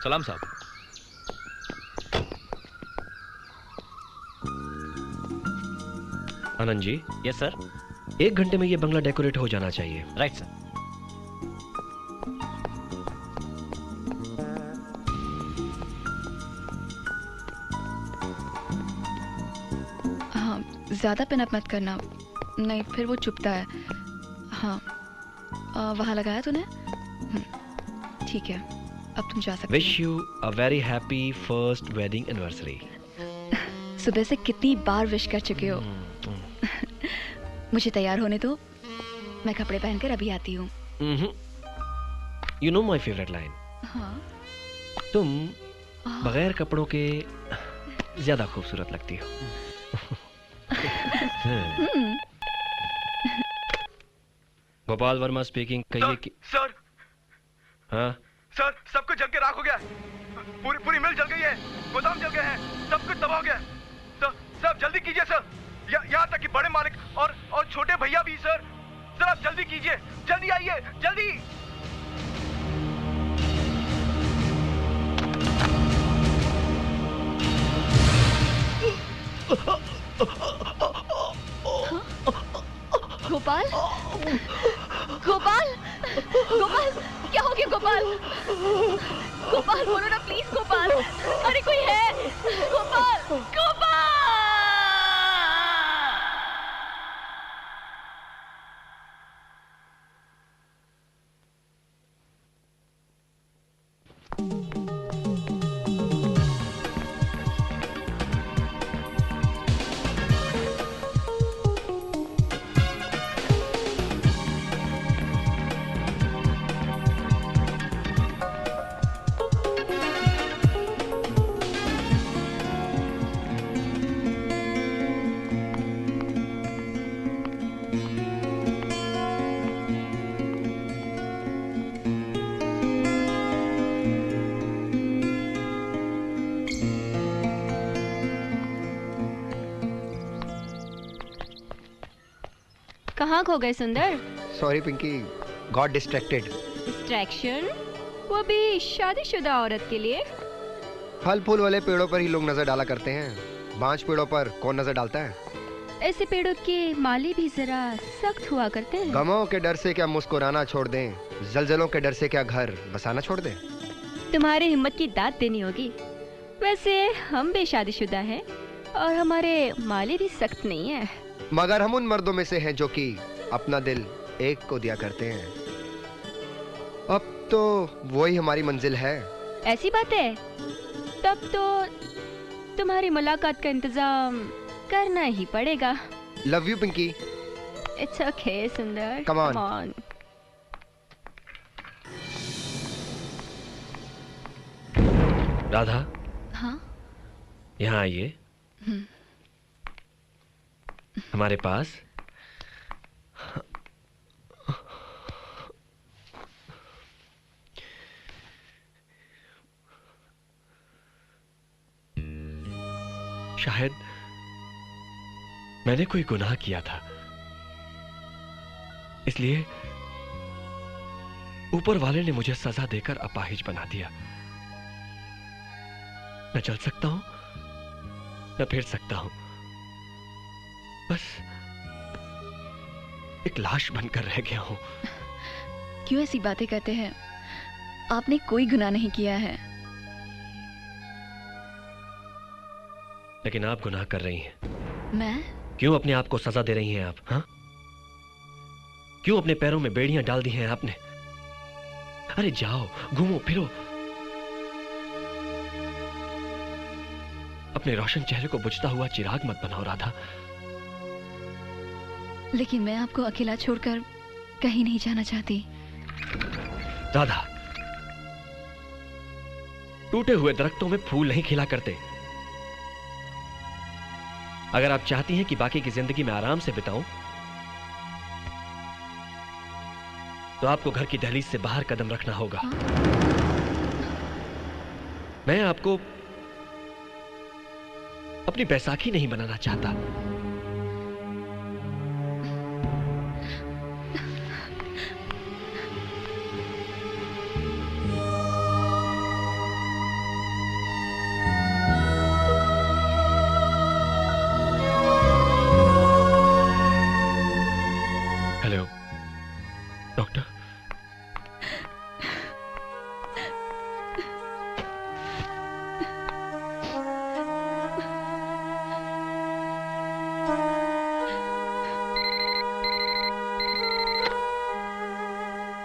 सलाम साहब। Anand ji. Yes sir. 1 घंटे में ये बंगला डेकोरेट हो जाना चाहिए। Right sir. हाँ, ज़्यादा पिनअप मत करना, नहीं फिर वो चुभता है। हाँ, वहाँ लगाया तूने? ठीक है, अब तुम जा सकते हो। Wish you a very happy first wedding anniversary. सुबह से कितनी बार विश कर चुके हो। मुझे तैयार होने दो, मैं कपड़े पहनकर अभी आती हूँ। You know my favourite line. हाँ। तुम बगैर कपड़ों के ज्यादा खूबसूरत लगती हो। गोपाल वर्मा स्पीकिंग। कहिए कि सर। हाँ सर, सब कुछ जल के राख हो गया। पूरी मिल जल गई है, गोदाम जल गए हैं, सब कुछ तबाह हो गया। सर जल्दी कीजिए सर, यहाँ तक कि बड़े मालिक और छोटे भैया भी। सर आप जल्दी कीजिए, जल्दी आइए, जल्दी। गोपाल, गोपाल, गोपाल, क्या हो गया गोपाल? गोपाल बोलो ना प्लीज गोपाल। अरे कोई है? गोपाल, गोपाल। कहाँ खो गए Sundar? Sorry Pinky, got distracted. Distraction? वो भी शादीशुदा औरत के लिए? फल फूल वाले पेड़ों पर ही लोग नजर डाला करते हैं, बांझ पेड़ों पर कौन नजर डालता है? ऐसे पेड़ों के माली भी जरा सख्त हुआ करते हैं। गमों के डर से क्या मुस्कुराना छोड़ दें, जलजलों के डर से क्या घर बसाना छोड़ दें। तुम्हारे हिम्मत की दाद देनी होगी। वैसे हम भी शादीशुदा हैं और हमारे माली भी सख्त नहीं है। मगर हम उन मर्दों में से हैं जो कि अपना दिल एक को दिया करते हैं। अब तो वही हमारी मंजिल है। ऐसी बात है? तब तो तुम्हारी मुलाकात का इंतजाम करना ही पड़ेगा। Love you Pinky. It's okay Sundar. Come on. Radha. हाँ? यहाँ आइए। हमारे पास शायद मैंने कोई गुनाह किया था, इसलिए ऊपर वाले ने मुझे सजा देकर अपाहिज बना दिया। मैं चल सकता हूं, मैं फिर सकता हूं, बस एक लाश बनकर रह गया हूं। क्यों ऐसी बातें करते हैं? आपने कोई गुनाह नहीं किया है। लेकिन आप गुनाह कर रही हैं। मैं? क्यों अपने आप को सजा दे रही हैं आप? हाँ? क्यों अपने पैरों में बेड़ियां डाल दी हैं आपने? अरे जाओ, घूमो फिरो, अपने रोशन चेहरे को बुझता हुआ चिराग मत बनाओ राधा। लेकिन मैं आपको अकेला छोड़कर कहीं नहीं जाना चाहती। राधा, टूटे हुए दरख्तों में फूल नहीं खिला करते। अगर आप चाहती हैं कि बाकी की जिंदगी में आराम से बिताऊं, तो आपको घर की दहलीज से बाहर कदम रखना होगा। मैं आपको अपनी बैसाखी नहीं बनाना चाहता।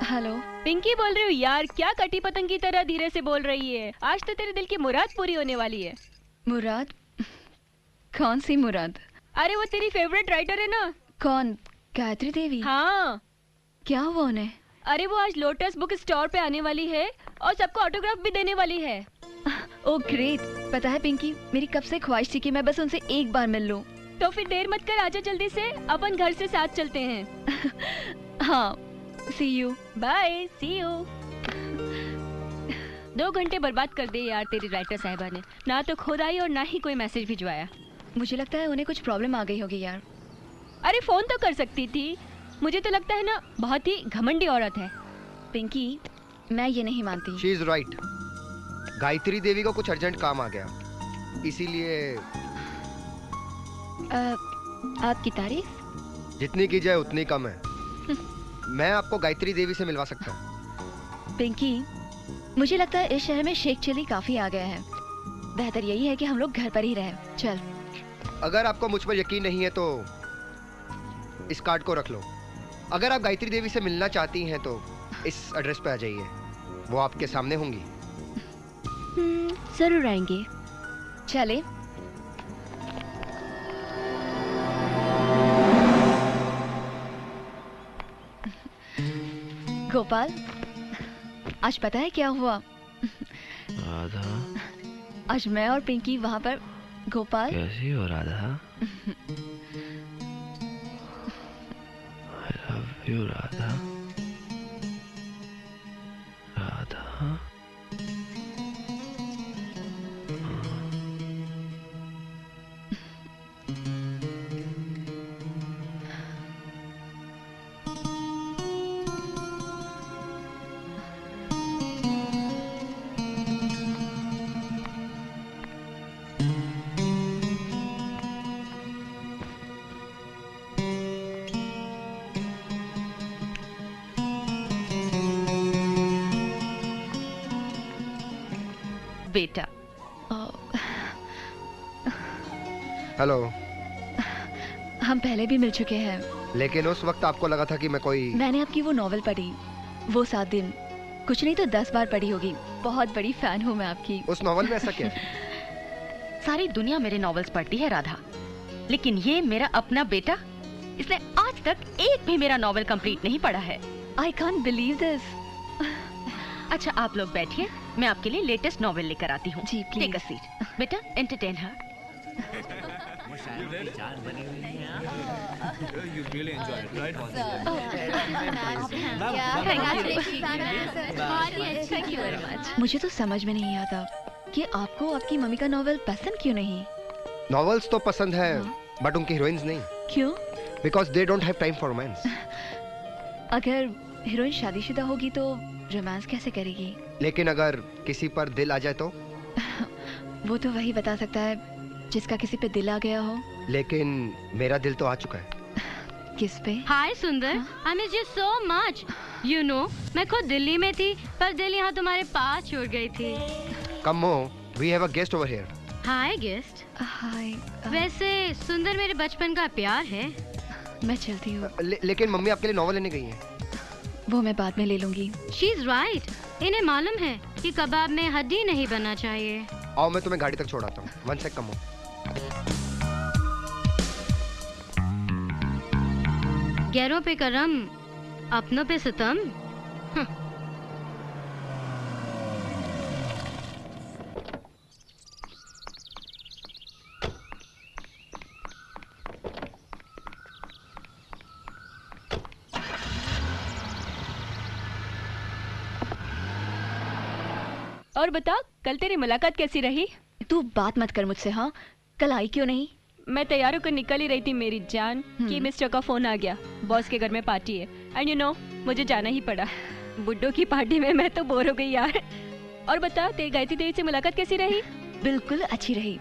हेलो। पिंकी बोल रही हूँ यार, क्या कटी पतंग की तरह धीरे से बोल रही है? आज तो तेरे दिल की मुराद पूरी होने वाली है। मुराद? कौन सी मुराद? अरे वो तेरी फेवरेट राइटर है ना। कौन? गायत्री देवी? हाँ। क्या हुआ उन्हें? अरे वो आज लोटस बुक स्टोर पे आने वाली है और सबको ऑटोग्राफ भी देने वाली है। Oh great. पता है पिंकी, मेरी कब से ख्वाहिश थी कि मैं बस उनसे एक बार मिल लूं। तो फिर देर मत कर, आजा जल्दी से, अपन घर से साथ चलते हैं। हाँ, see you. Bye, see you. 2 घंटे बर्बाद कर दिए यार तेरी राइटर साहिबा ने, ना तो खुद आई और ना ही कोई मैसेज भिजवाया। मुझे लगता है उन्हें कुछ प्रॉब्लम आ गई होगी यार। अरे फोन तो कर सकती थी। मुझे तो लगता है ना बहुत ही घमंडी औरत है। पिंकी, मैं ये नहीं मानती। She is right. Gayatri Devi को कुछ अर्जेंट काम आ गया, इसीलिए आपकी तारीफ जितनी की जाए उतनी कम है। मैं आपको गायत्री देवी से मिलवा सकता हूँ। पिंकी, मुझे लगता है इस शहर में शेख चिली काफी आ गया है। बेहतर यही है कि हम लोग घर पर ही रहें। चल। अगर आपको मुझ पर यकीन नहीं है तो इस कार्ड को रख लो। अगर आप गायत्री देवी से मिलना चाहती हैं तो इस एड्रेस पे आ जाइए, वो आपके सामने होंगी। जरूर आएंगे। चले। गोपाल, आज पता है क्या हुआ? राधा, आज मैं और पिंकी वहाँ पर। गोपाल, कैसी हो Radha? I love you Radha. Radha, बेटा। हेलो। हम पहले भी मिल चुके हैं। लेकिन उस वक्त आपको लगा था कि मैं कोई। मैंने आपकी वो नॉवेल पढ़ी, वो 7 दिन, कुछ नहीं तो 10 बार पढ़ी होगी। बहुत बड़ी फैन हूँ मैं आपकी। उस नॉवेल में ऐसा क्या है? सारी दुनिया मेरे नॉवेल्स पढ़ती है राधा, लेकिन ये मेरा अपना बेटा, इसने आज तक एक भी मेरा नॉवेल कंप्लीट नहीं पढ़ा है। I can't believe this। अच्छा आप लोग बैठिए, मैं आपके लिए लेटेस्ट नॉवेल लेकर आती हूँ। जी प्लीज। Take a seat. बेटा एंटरटेन हर। मुझे तो समझ में नहीं आता कि आपको आपकी मम्मी का नॉवेल पसंद क्यों नहीं? नॉवेल्स तो पसंद है, बट उनकी हीरोइंस नहीं। क्यों? Because they don't have time for romance. अगर हीरोइन शादीशुदा होगी तो रोमांस कैसे करेगी? लेकिन अगर किसी पर दिल आ जाए तो? वो तो वही बता सकता है जिसका किसी पे दिल आ गया हो। लेकिन मेरा दिल तो आ चुका है। किस पे? हाय सुंदर, I miss you so much. You know, मैं खुद दिल्ली में थी, पर दिल यहाँ तुम्हारे पास छोड़ गई थी। Kammo, we have a guest over here. Hi guest. Hi. वैसे सुंदर मेरे बचपन का प्यार है। मैं चलती हूँ। लेकिन मम्मी आपके लिए नॉवल लेने गई हैं। वो मैं बाद में ले लूंगी। She is right. इन्हें मालूम है कि कबाब में हड्डी नहीं बनना चाहिए। आओ मैं तुम्हें गाड़ी तक छोड़ाता हूँ। 1 सेकंड कमो। गैरों पे करम, अपनों पे सितम। और बता, कल तेरी मुलाकात कैसी रही? तू बात मत कर मुझसे। हाँ, कल आई क्यों नहीं? मैं तैयार होकर निकल ही रही थी मेरी जान कि मिस्टर का फोन आ गया, बॉस के घर में पार्टी है, एंड यू नो मुझे जाना ही पड़ा। बुड्ढों की पार्टी में मैं तो बोर हो गई यार। और बता, तेरी गायत्री देवी से मुलाकात कैसी रही? बिल्कुल अच्छी रही,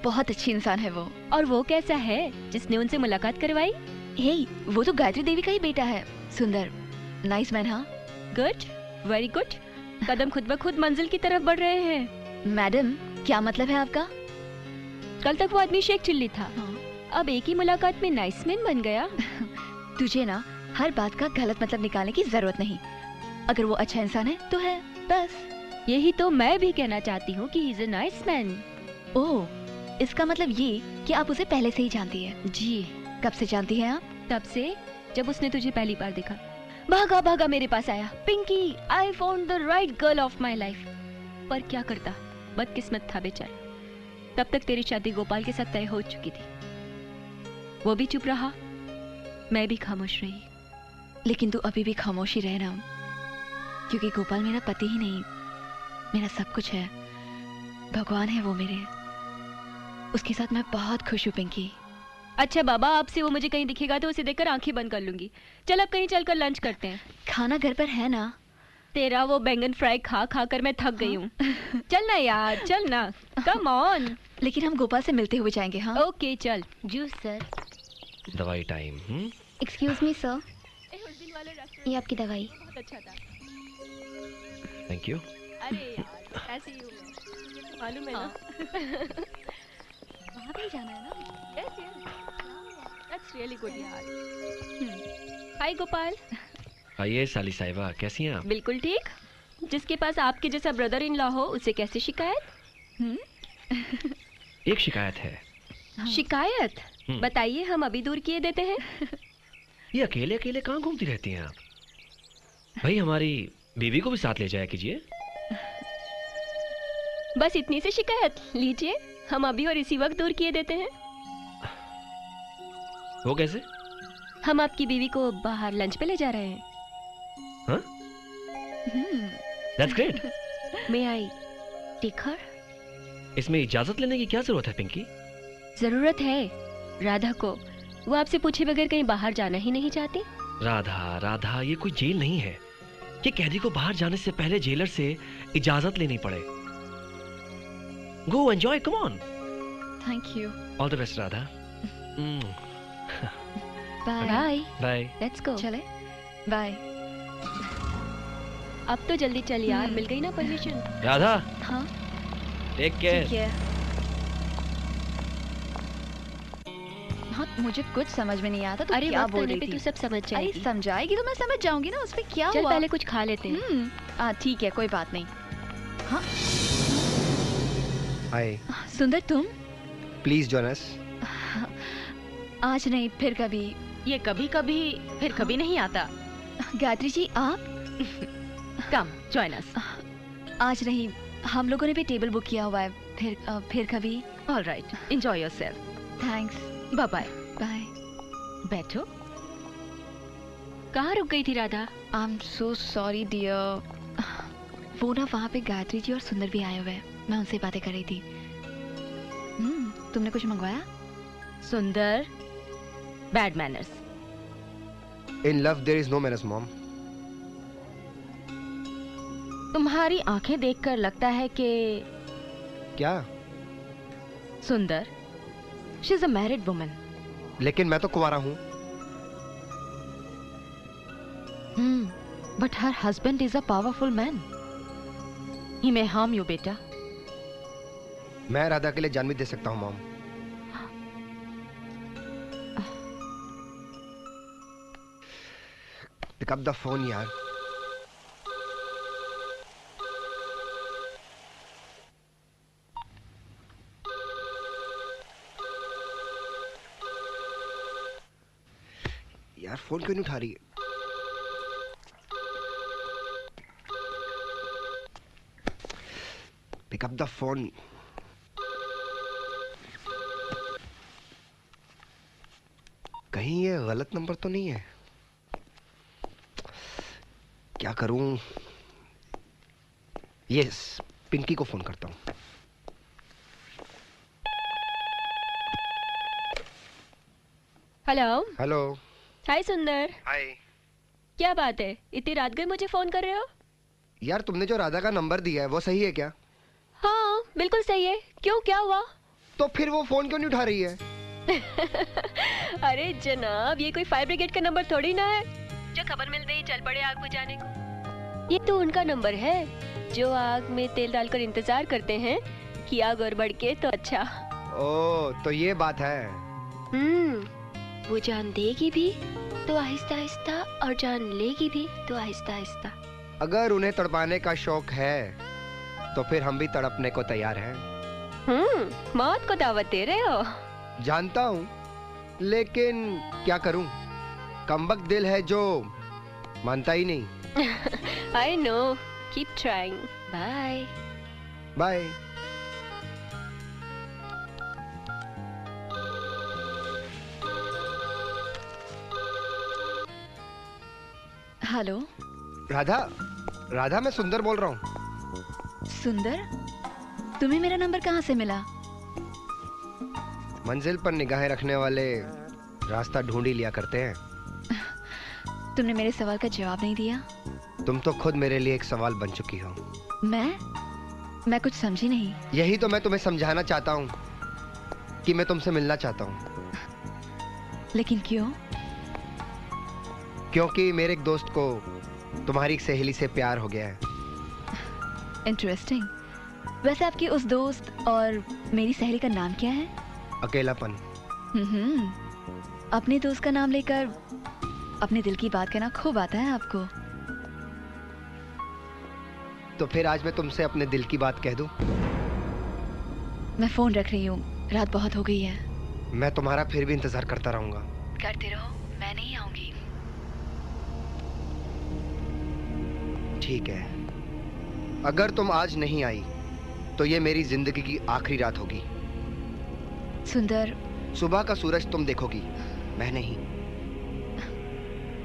बहुत अच्छी इंसान है वो। और वो कैसा है जिसने उनसे मुलाकात करवाई? हे, वो तो गायत्री देवी का ही बेटा है। सुंदर, नाइस मैन। हाँ, गुड, वेरी गुड। कदम खुद ब खुद मंजिल की तरफ बढ़ रहे हैं। मैडम, क्या मतलब है आपका? कल तक वो आदमी शेख चिल्ली था, हाँ। अब एक ही मुलाकात में नाइस मैन बन गया। तुझे ना हर बात का गलत मतलब निकालने की जरूरत नहीं। अगर वो अच्छा इंसान है तो है, बस। यही तो मैं भी कहना चाहती हूँ कि he is a nice man. Oh, इसका मतलब ये कि आप उसे पहले से ही जानती है। जी। कब से जानती हैं आप? तब से जब उसने तुझे पहली बार देखा, भागा भागा मेरे पास आया, Pinky I found the right girl of my life. पर क्या करता, बदकिस्मत था बेचारा। तब तक तेरी शादी गोपाल के साथ तय हो चुकी थी। वो भी चुप रहा, मैं भी खामोश रही। लेकिन तू अभी भी खामोश ही रह ना, क्योंकि गोपाल मेरा पति ही नहीं, मेरा सब कुछ है। भगवान है वो मेरे, उसके साथ मैं बहुत खुश हूँ पिंकी। अच्छा बाबा, आपसे वो मुझे कहीं दिखेगा तो उसे देखकर आंखें बंद कर लूंगी। चल अब कहीं चलकर लंच करते हैं। खाना घर पर है ना? तेरा वो बैंगन फ्राई खा खा कर मैं थक गई हूँ। चल ना यार, चल ना, कम ऑन। लेकिन हम गोपाल से मिलते हुए जाएंगे। हाँ ओके चल। Juice sir. दवाई टाइम। एक्सक्यूज मी सर, उस दिन वाला रेस्टोरेंट ये आपकी दवाई। बहुत अच्छा था। Thank you. अरे यार, ऐसे ही हूँ मैं, ये तो मालूम है ना। वहाँ पे ही जाना है ना? Yes, yes. That's really good यार। हाय गोपाल। आइए साली साहिबा, कैसी हैं आप? बिल्कुल ठीक। जिसके पास आपके जैसा ब्रदर इन लॉ हो, उसे कैसे शिकायत? एक शिकायत है। शिकायत? बताइए, हम अभी दूर किए देते हैं। ये अकेले अकेले कहाँ घूमती रहती हैं आप? भाई हमारी बीवी को भी साथ ले जाया कीजिए। बस इतनी सी शिकायत, लीजिए, हम अभी और इसी वक्त दूर किए देते हैं। वो कैसे? हम आपकी बीवी को बाहर लंच पे ले जा रहे हैं। हाँ? That's great. May I take her? इसमें इजाजत लेने की क्या जरूरत है पिंकी? जरूरत है राधा को। वो आपसे पूछे बगैर कहीं बाहर जाना ही नहीं चाहती। राधा राधा, ये कोई जेल नहीं है कि कैदी को बाहर जाने से पहले जेलर से इजाजत लेनी पड़े। Go enjoy, come on. Thank you. All the best Radha. Bye. Bye. Bye. Let's go. चले, बाय। अब तो जल्दी चल यार, मिल गई ना परमिशन। राधा, हाँ टेक ठीक केयर। है। हाँ, मुझे कुछ समझ में नहीं आता तो अरे क्या बात बोल करने रही पे थी? तू सब समझ अरे जाएगी। समझाएगी तो मैं समझ जाऊंगी ना, उसमें क्या चल हुआ? पहले कुछ खा लेते हैं। ठीक है, कोई बात नहीं। हाँ हाय, सुंदर, तुम? Please join us. आज नहीं, फिर कभी। ये कभी कभी फिर कभी नहीं आता। गायत्री जी, आप? Come join us. आज नहीं, हम लोगों ने भी टेबल बुक किया हुआ है। फिर कभी। All right, enjoy yourself. Thanks. Bye bye. Bye. बैठो। कहाँ रुक गई थी Radha? I am so sorry dear. वो ना वहाँ पे गायत्री जी और सुंदर भी आए हुए हैं, मैं उनसे बातें कर रही थी। तुमने कुछ मंगवाया? Sundar, bad manners. In love there is no manners mom. तुम्हारी आंखें देखकर लगता है कि क्या? Sundar, she is a married woman. लेकिन मैं तो कुंवारा हूँ। But her husband is a powerful man. He may harm you बेटा। मैं राधा के लिए जान भी दे सकता हूँ mom. Pick up the phone यार। यार फोन क्यों नहीं उठा रही है? Pick up the phone. कहीं ये गलत नंबर तो नहीं है? क्या करूं? यस, पिंकी को फोन करता हूं। हेलो। हेलो। हाय सुंदर। हाय। क्या बात है, इतनी रात गए मुझे फोन कर रहे हो? यार तुमने जो राधा का नंबर दिया है वो सही है क्या? हाँ बिल्कुल सही है। क्यों, क्या हुआ? तो फिर वो फोन क्यों नहीं उठा रही है? अरे जनाब, ये कोई फायर ब्रिगेड का नंबर थोड़ी ना है जो खबर मिलते ही चल पड़े आग बुझाने को। ये तो उनका नंबर है जो आग में तेल डालकर इंतजार करते हैं कि आग और बढ़ के तो अच्छा। ओ, तो ये बात है। वो जान देगी भी तो आहिस्ता आहिस्ता और जान लेगी भी तो आहिस्ता आहिस्ता। अगर उन्हें तड़पाने का शौक है तो फिर हम भी तड़पने को तैयार हैं। मौत को दावत दे रहे हो? जानता हूँ, लेकिन क्या करूँ, कमबख्त दिल है जो मानता ही नहीं। I know. Keep trying. Bye. Bye. Hello Radha, Radha मैं सुंदर बोल रहा हूँ। सुंदर, तुम्हें मेरा नंबर कहाँ से मिला? मंजिल पर निगाहें रखने वाले रास्ता ढूंढ ही लिया करते हैं। तुमने मेरे सवाल का जवाब नहीं दिया। तुम तो खुद मेरे लिए एक सवाल बन चुकी हो। मैं कुछ समझी नहीं। यही तो मैं तुम्हें समझाना चाहता हूँ कि मैं तुमसे मिलना चाहता हूँ। लेकिन क्यों? क्योंकि मेरे एक दोस्त को तुम्हारी एक सहेली से प्यार हो गया है। इंटरेस्टिंग। वैसे आपकी उस दोस्त और मेरी सहेली का नाम क्या है? अकेलापन। अपने दोस्त का नाम लेकर अपने दिल की बात कहना खूब आता है आपको। तो फिर आज मैं तुमसे अपने दिल की बात कह दूं? मैं फोन रख रही हूँ, रात बहुत हो गई है। मैं तुम्हारा फिर भी इंतजार करता रहूंगा। करते रहो, मैं नहीं आऊंगी। ठीक है, अगर तुम आज नहीं आई तो ये मेरी जिंदगी की आखिरी रात होगी। सुंदर, सुबह का सूरज तुम देखोगी, मैं नहीं।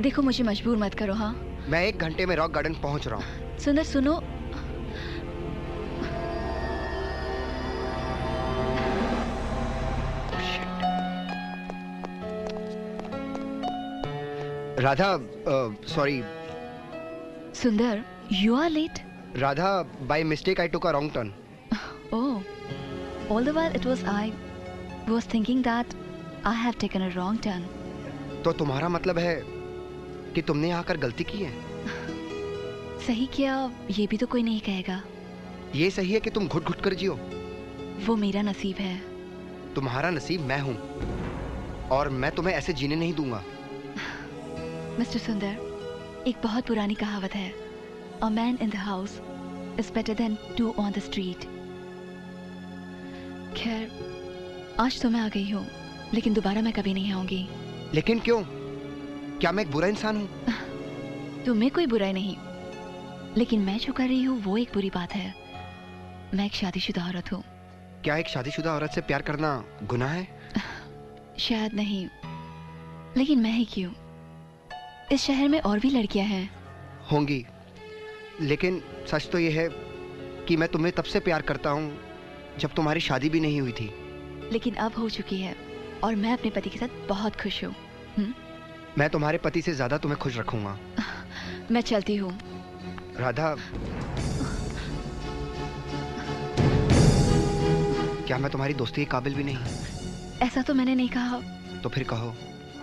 देखो मुझे मजबूर मत करो। हाँ, मैं 1 घंटे में रॉक गार्डन पहुंच रहा हूँ। सुंदर सुनो। Radha, sorry. Sundar, you are late. Radha, by mistake I took a wrong turn. Oh, all the while it was I was thinking that I have taken a wrong turn. तो तुम्हारा मतलब है कि तुमने यहाँ आकर गलती की है? सही किया ये भी तो कोई नहीं कहेगा। ये सही है कि तुम घुट घुट कर जियो। वो मेरा नसीब है। तुम्हारा नसीब मैं हूँ और मैं तुम्हें ऐसे जीने नहीं दूंगा। मिस्टर सुंदर, एक बहुत पुरानी कहावत है, A man in the house is better than 2 on the street. खैर, आज तो मैं आ गई हूँ, लेकिन दोबारा मैं कभी नहीं आऊंगी। लेकिन क्यों? क्या मैं एक बुरा इंसान हूँ? तुम्हें कोई बुराई नहीं, लेकिन मैं जो कर रही हूँ वो एक बुरी बात है। मैं एक शादीशुदा औरत हूँ। क्या एक शादीशुदा औरत से प्यार करना गुनाह है? शायद नहीं, लेकिन मैं ही क्यों? इस शहर में और भी लड़कियां हैं। होंगी, लेकिन सच तो ये है कि मैं तुम्हें तब से प्यार करता हूँ जब तुम्हारी शादी भी नहीं हुई थी। लेकिन अब हो चुकी है और मैं अपने पति के साथ बहुत खुश हूँ। मैं तुम्हारे पति से ज्यादा तुम्हें खुश रखूंगा। मैं चलती हूँ। राधा, क्या मैं तुम्हारी दोस्ती के काबिल भी नहीं? ऐसा तो मैंने नहीं कहा। तो फिर कहो,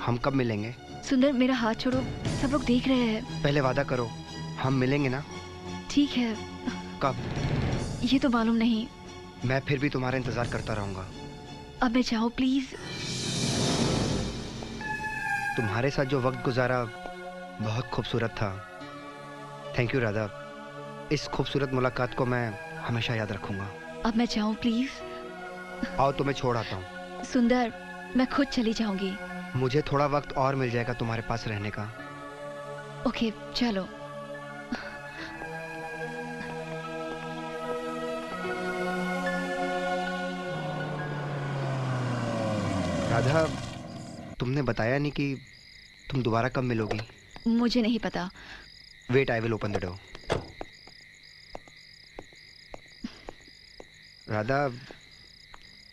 हम कब मिलेंगे? सुंदर, मेरा हाथ छोड़ो, सब लोग देख रहे हैं। पहले वादा करो, हम मिलेंगे ना? ठीक है। कब? ये तो मालूम नहीं। मैं फिर भी तुम्हारा इंतजार करता रहूंगा। अब मैं जाऊँ प्लीज? तुम्हारे साथ जो वक्त गुजारा बहुत खूबसूरत था। थैंक यू राधा, इस खूबसूरत मुलाकात को मैं हमेशा याद रखूंगा। अब मैं जाऊँ प्लीज? आओ, तुम्हें छोड़ आता हूँ। सुंदर, मैं खुद चली जाऊंगी। मुझे थोड़ा वक्त और मिल जाएगा तुम्हारे पास रहने का। ओके, चलो। राधा, तुमने बताया नहीं कि तुम दोबारा कब मिलोगी। मुझे नहीं पता। Wait, I will open the door. Radha,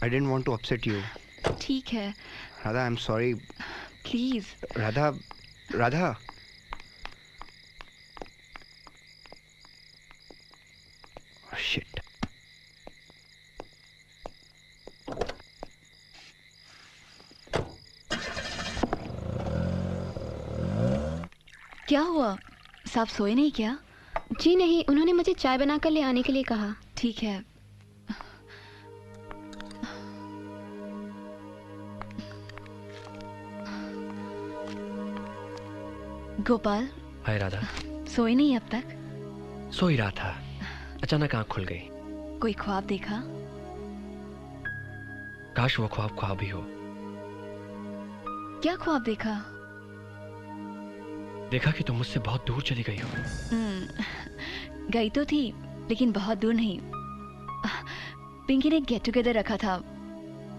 I didn't want to upset you. ठीक है। Radha, I am sorry. Please. Radha, Radha. Shit. क्या हुआ? साहब सोए नहीं क्या? जी नहीं, उन्होंने मुझे चाय बनाकर ले आने के लिए कहा। ठीक है। गोपाल, हाय राधा। सोए नहीं अब तक? सो ही रहा था, अचानक आंख खुल गई। कोई ख्वाब देखा? काश वो ख्वाब ख्वाब ही हो। क्या ख्वाब देखा? देखा कि तुम मुझसे बहुत दूर चली गई हो। गई तो थी, लेकिन बहुत दूर नहीं। पिंकी ने गेट टुगेदर रखा था,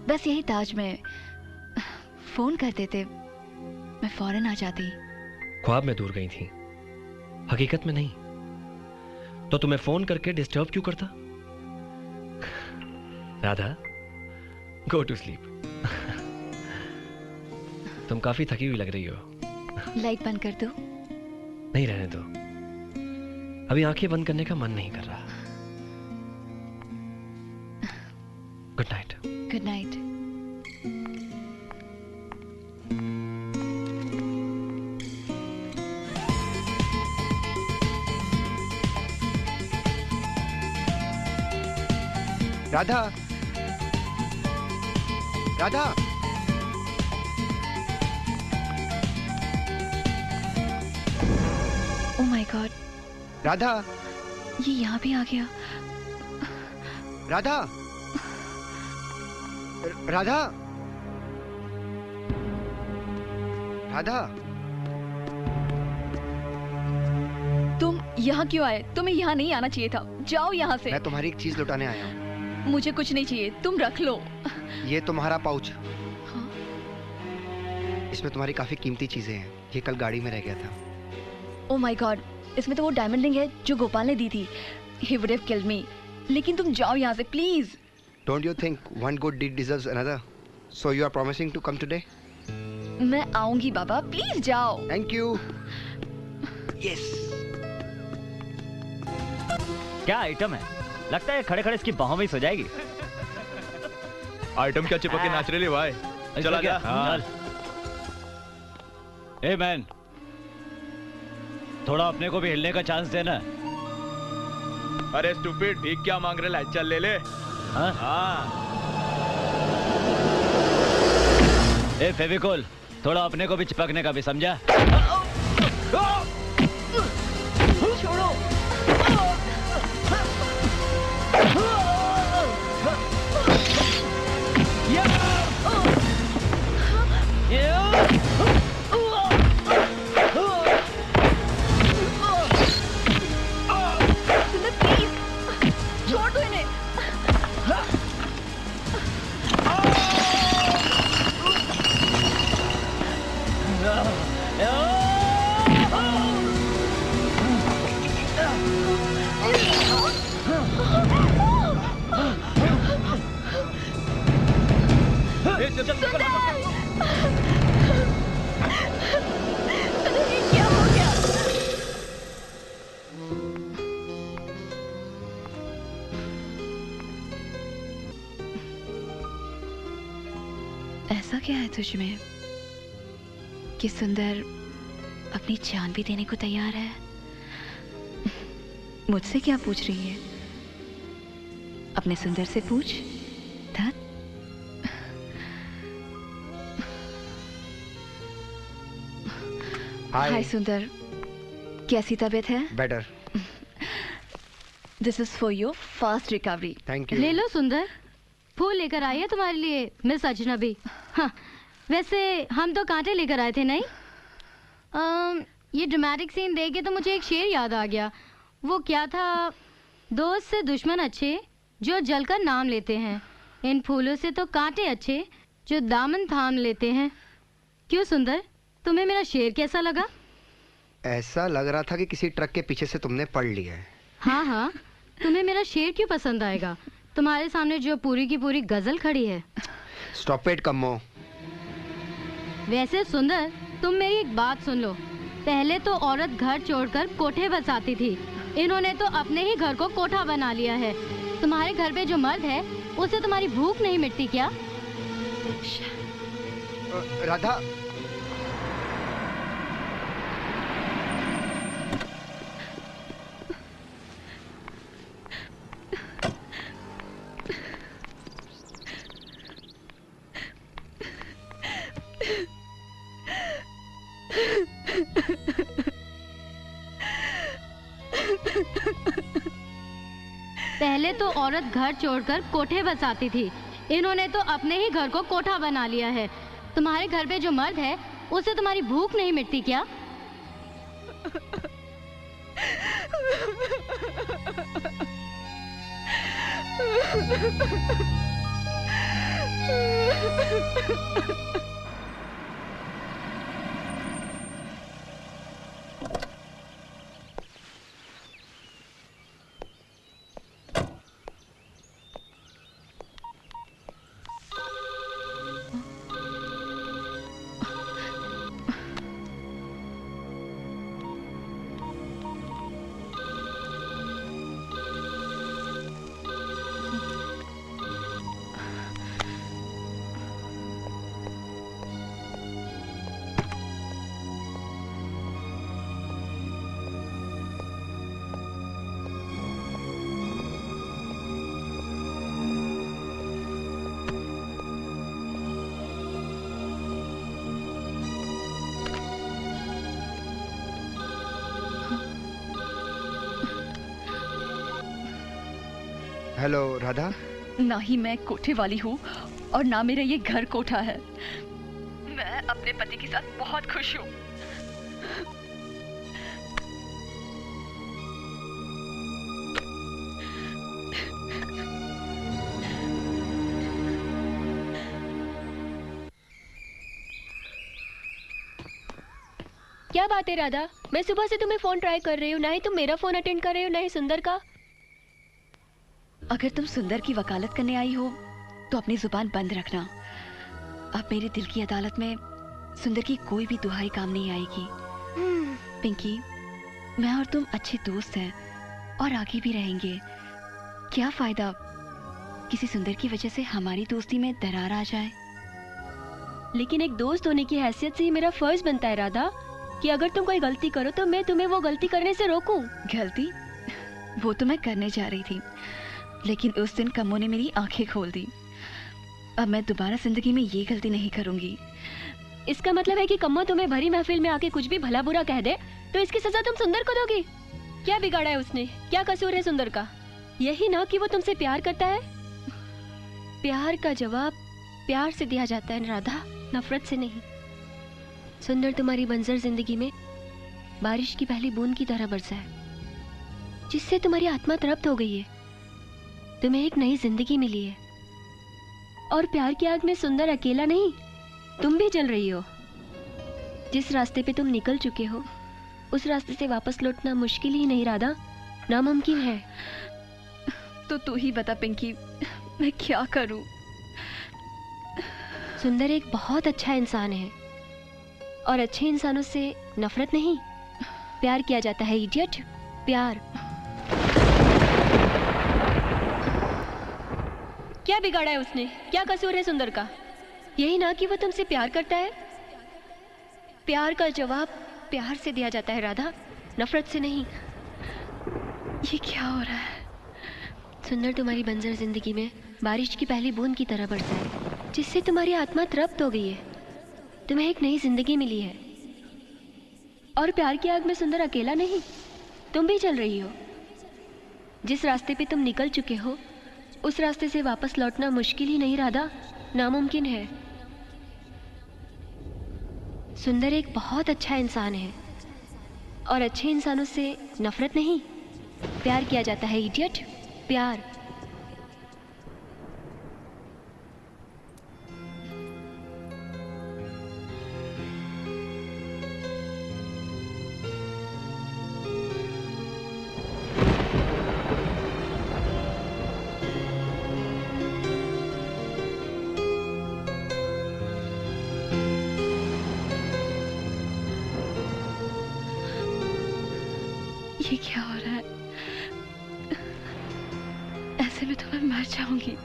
बस यही ताज में। फोन कर देते, मैं फौरन आ जाती। ख्वाब में दूर गई थी, हकीकत में नहीं। तो तुम्हें फोन करके डिस्टर्ब क्यों करता? Radha, go to sleep. तुम काफी थकी हुई लग रही हो। लाइट बंद कर दो। नहीं, रहने दो, अभी आंखें बंद करने का मन नहीं कर रहा। Good night. Good night. Radha, Radha, oh my God, Radha, ये यहाँ भी आ गया। राधा, राधा, राधा, तुम यहाँ क्यों आए? तुम्हें यहाँ नहीं आना चाहिए था। जाओ यहाँ से। मैं तुम्हारी एक चीज लुटाने आया हूँ। मुझे कुछ नहीं चाहिए, तुम रख लो। ये तुम्हारा पाउच। हाँ? इसमें तुम्हारी काफी कीमती चीजें हैं। ये कल गाड़ी में रह गया था। ओह माय गॉड, इसमें तो वो डायमंड रिंग है जो गोपाल ने दी थी। He would have killed me. लेकिन तुम जाओ यहाँ से please. Don't you think one good deed deserves another? So you are promising to come today? मैं आऊंगी बाबा, प्लीज जाओ। Thank you. Yes. क्या आइटम है? लगता है खड़े खड़े इसकी बाहों में ही सो जाएगी। आइटम क्या चिपक के नाच रही भाई? चला जा। चल। ए मैन, थोड़ा अपने को भी हिलने का चांस देना। अरे स्टूपिड, भीख क्या मांग रहे? चल ले ले। हाँ? ए फेविकोल, थोड़ा अपने को भी चिपकने का भी समझा। छोड़ो। सुंदर प्लीज, छोड़ दो इन्हें। क्या हो गया? ऐसा क्या है तुझ में कि सुंदर अपनी जान भी देने को तैयार है? मुझसे क्या पूछ रही है? अपने सुंदर से पूछ। धत। हाय सुंदर, कैसी तबीयत है? Better. This is for your fast recovery. Thank you. ले लो सुंदर, फूल लेकर आई है तुम्हारे लिए मिस अजनबी। हाँ, वैसे हम तो कांटे लेकर आए थे नहीं? ये ड्रामेटिक सीन देख के तो मुझे एक शेर याद आ गया। वो क्या था? दोस्त से दुश्मन अच्छे जो जलकर नाम लेते हैं, इन फूलों से तो कांटे अच्छे जो दामन थाम लेते हैं। क्यों सुंदर, तुम्हें मेरा शेर कैसा लगा? ऐसा लग रहा था कि किसी ट्रक के पीछे से तुमने पढ़ लिया है। हाँ हाँ, तुम्हें मेरा शेर क्यों पसंद आएगा? तुम्हारे सामने जो पूरी की पूरी गजल खड़ी है। Stop it, कम्मो। वैसे सुंदर, तुम मेरी एक बात सुन लो। पहले तो औरत घर छोड़कर कोठे बसाती थी, इन्होंने तो अपने ही घर को कोठा बना लिया है। तुम्हारे घर पे जो मर्द है, उसे तुम्हारी भूख नहीं मिटती क्या? राधा, पहले तो औरत घर छोड़कर कोठे बसाती थी, इन्होंने तो अपने ही घर को कोठा बना लिया है। तुम्हारे घर पे जो मर्द है उससे तुम्हारी भूख नहीं मिटती क्या? हेलो राधा। ना ही मैं कोठे वाली हूँ और ना मेरा ये घर कोठा है। मैं अपने पति के साथ बहुत खुश हूँ। क्या बात है राधा? मैं सुबह से तुम्हें फोन ट्राई कर रही हूँ, ना ही तुम मेरा फोन अटेंड कर रही हो, ना ही सुंदर का। अगर तुम सुंदर की वकालत करने आई हो तो अपनी जुबान बंद रखना। अब मेरे दिल की अदालत में सुंदर की कोई भी दुहाई काम नहीं आएगी। पिंकी, मैं और तुम अच्छे दोस्त हैं और आगे भी रहेंगे। क्या फायदा किसी सुंदर की वजह से हमारी दोस्ती में दरार आ जाए। लेकिन एक दोस्त होने की हैसियत से ही मेरा फर्ज बनता है राधा कि अगर तुम कोई गलती करो तो मैं तुम्हें वो गलती करने से रोकूं। गलती? वो तो मैं करने जा रही थी, लेकिन उस दिन कम्मो ने मेरी आंखें खोल दी। अब मैं दोबारा जिंदगी में ये गलती नहीं करूंगी। इसका मतलब है कि कम्मो तुम्हें भरी महफिल में आके कुछ भी भला बुरा कह दे तो इसकी सजा तुम सुंदर को दोगी? क्या बिगाड़ा है उसने? क्या कसूर है सुंदर का? यही ना कि वो तुमसे प्यार करता है। प्यार का जवाब प्यार से दिया जाता है राधा, नफरत से नहीं। सुंदर तुम्हारी बंजर जिंदगी में बारिश की पहली बूंद की तरह बरसा है, जिससे तुम्हारी आत्मा तृप्त हो गई है। तुम्हें एक नई जिंदगी मिली है और प्यार की आग में सुंदर अकेला नहीं, तुम भी जल रही हो। जिस रास्ते पे तुम निकल चुके हो उस रास्ते से वापस लौटना मुश्किल ही नहीं राधा, नामुमकिन है। तो तू ही बता पिंकी, मैं क्या करूं? सुंदर एक बहुत अच्छा इंसान है और अच्छे इंसानों से नफरत नहीं, प्यार किया जाता है। इडियट, प्यार। क्या बिगाड़ा है उसने? क्या कसूर है सुंदर का? यही ना कि वो तुमसे प्यार करता है। प्यार का जवाब प्यार से दिया जाता है राधा, नफरत से नहीं। ये क्या हो रहा है? सुंदर तुम्हारी बंजर जिंदगी में बारिश की पहली बूंद की तरह बरसा है, जिससे तुम्हारी आत्मा तृप्त हो गई है। तुम्हें एक नई जिंदगी मिली है और प्यार की आग में सुंदर अकेला नहीं, तुम भी चल रही हो। जिस रास्ते पे तुम निकल चुके हो उस रास्ते से वापस लौटना मुश्किल ही नहीं राधा, नामुमकिन है। सुंदर एक बहुत अच्छा इंसान है और अच्छे इंसानों से नफरत नहीं, प्यार किया जाता है। इडियट, प्यार। ये क्या हो रहा है? ऐसे में तो मैं मर जाऊंगी।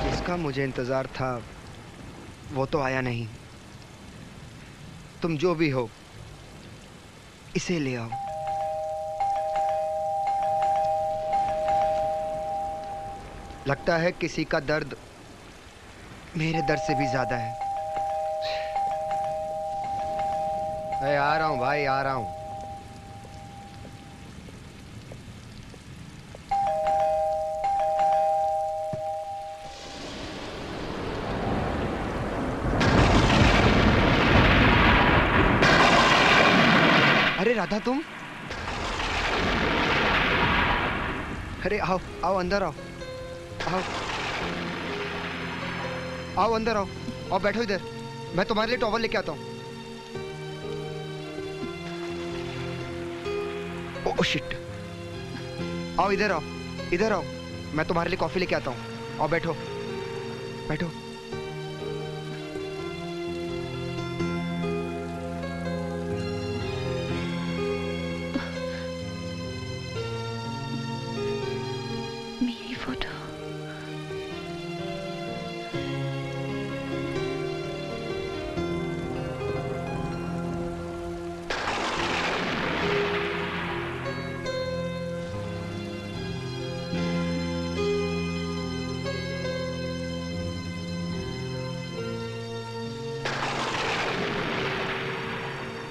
जिसका मुझे इंतजार था वो तो आया नहीं। तुम जो भी हो इसे ले आओ। लगता है किसी का दर्द मेरे दर्द से भी ज्यादा है। अरे आ रहा हूँ भाई, आ रहा हूँ। अरे राधा तुम, अरे आओ आओ अंदर आओ, आओ आओ अंदर आओ, और बैठो इधर, मैं तुम्हारे लिए टॉवल लेके आता हूँ। ओह शिट, आओ इधर आओ, इधर आओ, मैं तुम्हारे लिए कॉफी लेके आता हूँ। आओ बैठो बैठो। मेरी फोटो।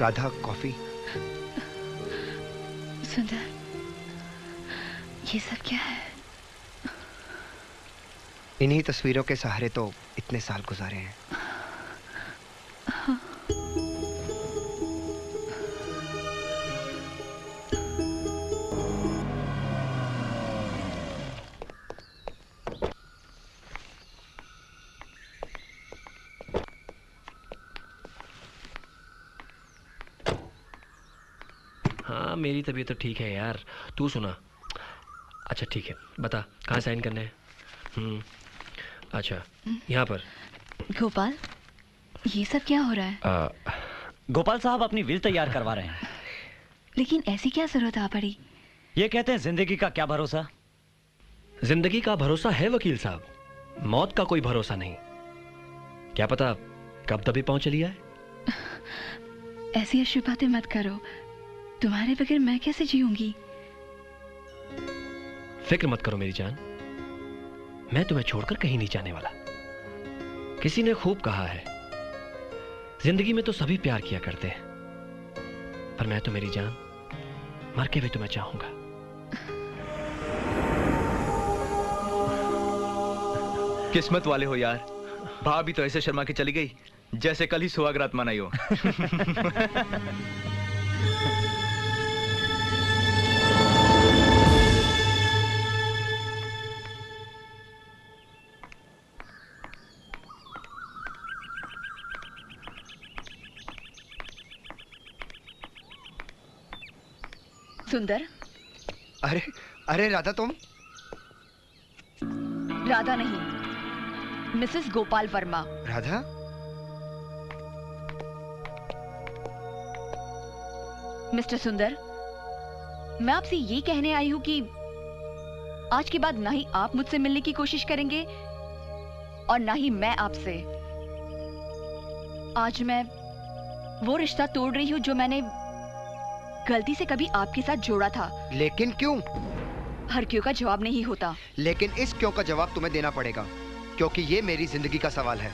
राधा कॉफी। सुंदर, ये सब क्या है? इन्हीं तस्वीरों के सहारे तो इतने साल गुजारे हैं। हाँ मेरी तबीयत तो ठीक है यार, तू सुना। अच्छा ठीक है, बता कहाँ साइन करने हैं? अच्छा यहाँ पर। गोपाल, ये सब क्या हो रहा है? गोपाल साहब अपनी विल तैयार करवा रहे हैं। लेकिन ऐसी क्या जरूरत आ पड़ी? ये कहते हैं जिंदगी का क्या भरोसा। जिंदगी का भरोसा है वकील साहब, मौत का कोई भरोसा नहीं। क्या पता कब तभी पहुंच चली आए। ऐसी अशुभ बातें मत करो, तुम्हारे बगैर मैं कैसे जीऊंगी? फिक्र मत करो मेरी जान, मैं तुम्हें छोड़कर कहीं नहीं जाने वाला। किसी ने खूब कहा है, जिंदगी में तो सभी प्यार किया करते हैं, पर मैं तो मेरी जान मर के भी तुम्हें चाहूंगा। किस्मत वाले हो यार, भाभी तो ऐसे शर्मा के चली गई जैसे कल ही सुहागरात मनाई हो। सुंदर। अरे अरे राधा तुम? राधा नहीं, मिसेस गोपाल वर्मा। राधा? मिस्टर सुंदर, मैं आपसे ये कहने आई हूं कि आज के बाद ना ही आप मुझसे मिलने की कोशिश करेंगे और ना ही मैं आपसे। आज मैं वो रिश्ता तोड़ रही हूं जो मैंने गलती से कभी आपके साथ जोड़ा था। लेकिन क्यों? हर क्यों का जवाब नहीं होता। लेकिन इस क्यों का जवाब तुम्हें देना पड़ेगा, क्योंकि ये मेरी जिंदगी का सवाल है।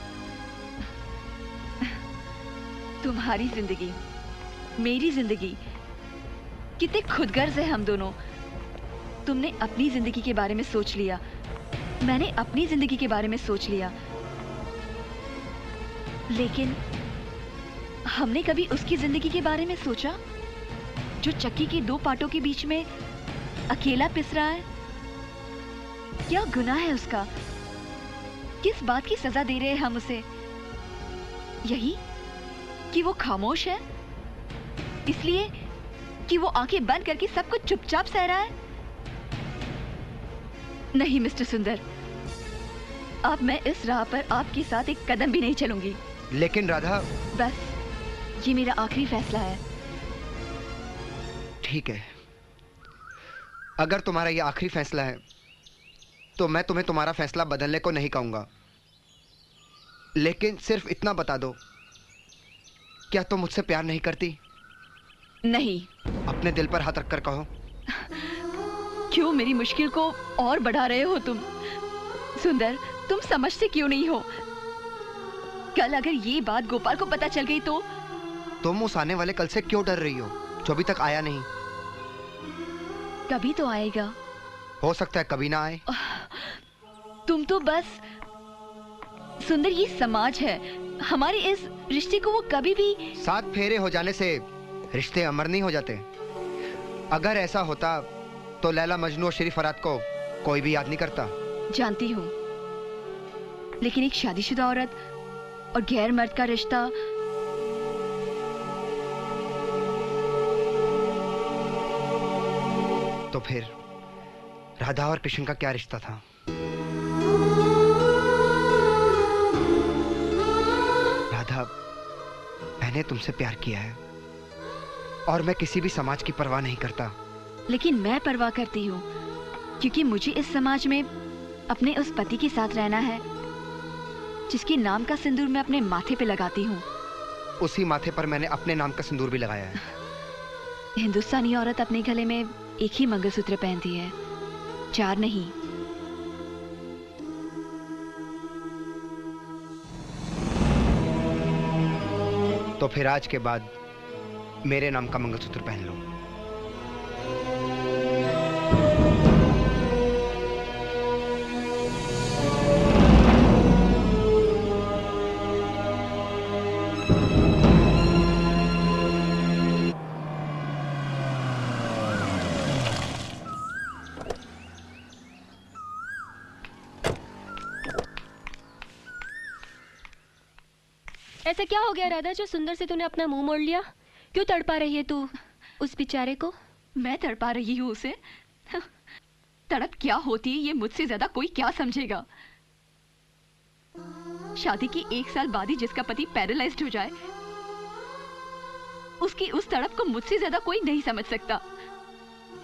तुम्हारी जिंदगी, मेरी जिंदगी, कितने खुदगर्ज है हम दोनों। तुमने अपनी जिंदगी के बारे में सोच लिया, मैंने अपनी जिंदगी के बारे में सोच लिया, लेकिन हमने कभी उसकी जिंदगी के बारे में सोचा जो चक्की के दो पाटों के बीच में अकेला पिस रहा है? क्या गुनाह है उसका? किस बात की सजा दे रहे हैं हम उसे? यही कि वो खामोश है, इसलिए कि वो आंखें बंद करके सब कुछ चुपचाप सह रहा है? नहीं मिस्टर सुंदर, अब मैं इस राह पर आपके साथ एक कदम भी नहीं चलूंगी। लेकिन राधा। बस ये मेरा आखिरी फैसला है। ठीक है, अगर तुम्हारा ये आखिरी फैसला है तो मैं तुम्हें तुम्हारा फैसला बदलने को नहीं कहूंगा, लेकिन सिर्फ इतना बता दो, क्या तुम मुझसे प्यार नहीं करती? नहीं। अपने दिल पर हाथ रखकर कहो। क्यों मेरी मुश्किल को और बढ़ा रहे हो तुम? सुंदर, तुम समझते क्यों नहीं हो? कल अगर ये बात गोपाल को पता चल गई तो तुम उस आने वाले कल से क्यों डर रही हो जो अभी तक आया नहीं? कभी तो आएगा। हो सकता है कभी ना आए। तुम तो बस सुंदर, ये समाज है, हमारे इस रिश्ते को वो कभी भी। 7 फेरे हो जाने से रिश्ते अमर नहीं हो जाते। अगर ऐसा होता तो लैला मजनू और शरीफ फरात को कोई भी याद नहीं करता। जानती हूँ, लेकिन एक शादीशुदा औरत और गैर मर्द का रिश्ता तो फिर राधा और कृष्ण का क्या रिश्ता था? राधा, मैंने तुमसे प्यार किया है और मैं किसी भी समाज की परवाह नहीं करता। लेकिन मैं परवाह करती हूँ, क्योंकि मुझे इस समाज में अपने उस पति के साथ रहना है जिसके नाम का सिंदूर मैं अपने माथे पे लगाती हूँ। उसी माथे पर मैंने अपने नाम का सिंदूर भी लगाया है। हिंदुस्तानी औरत अपने गले में एक ही मंगलसूत्र पहनती है, 4 नहीं। तो फिर आज के बाद मेरे नाम का मंगलसूत्र पहन लो। ऐसा क्या हो गया राधा जो सुंदर से तूने अपना मुंह मोड़ लिया? क्यों तड़पा रही है तू उस बेचारे को? मैं तड़पा रही हूँ उसे? तड़प क्या होती है ये मुझसे ज्यादा कोई क्या समझेगा? शादी के 1 साल बाद ही जिसका पति पैरालाइज्ड हो जाए, उसकी उस तड़प को मुझसे ज्यादा कोई नहीं समझ सकता।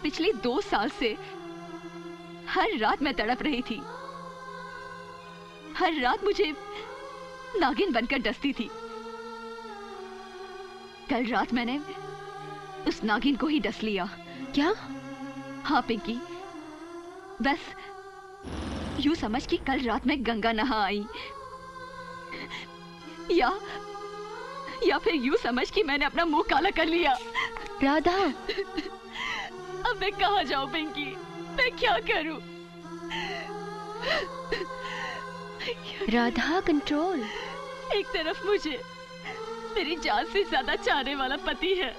पिछले 2 साल से हर रात मैं तड़प रही थी। हर रात मुझे नागिन बनकर डसती थी। कल रात मैंने उस नागिन को ही डस लिया। क्या? हाँ पिंकी, बस यूं समझ कि कल रात मैं गंगा नहा आई, या फिर यूं समझ कि मैंने अपना मुंह काला कर लिया। राधा, अब मैं कहाँ जाऊं पिंकी? मैं क्या करूं? राधा, कंट्रोल। एक तरफ मुझे मेरी जान से ज्यादा चाहने वाला पति है,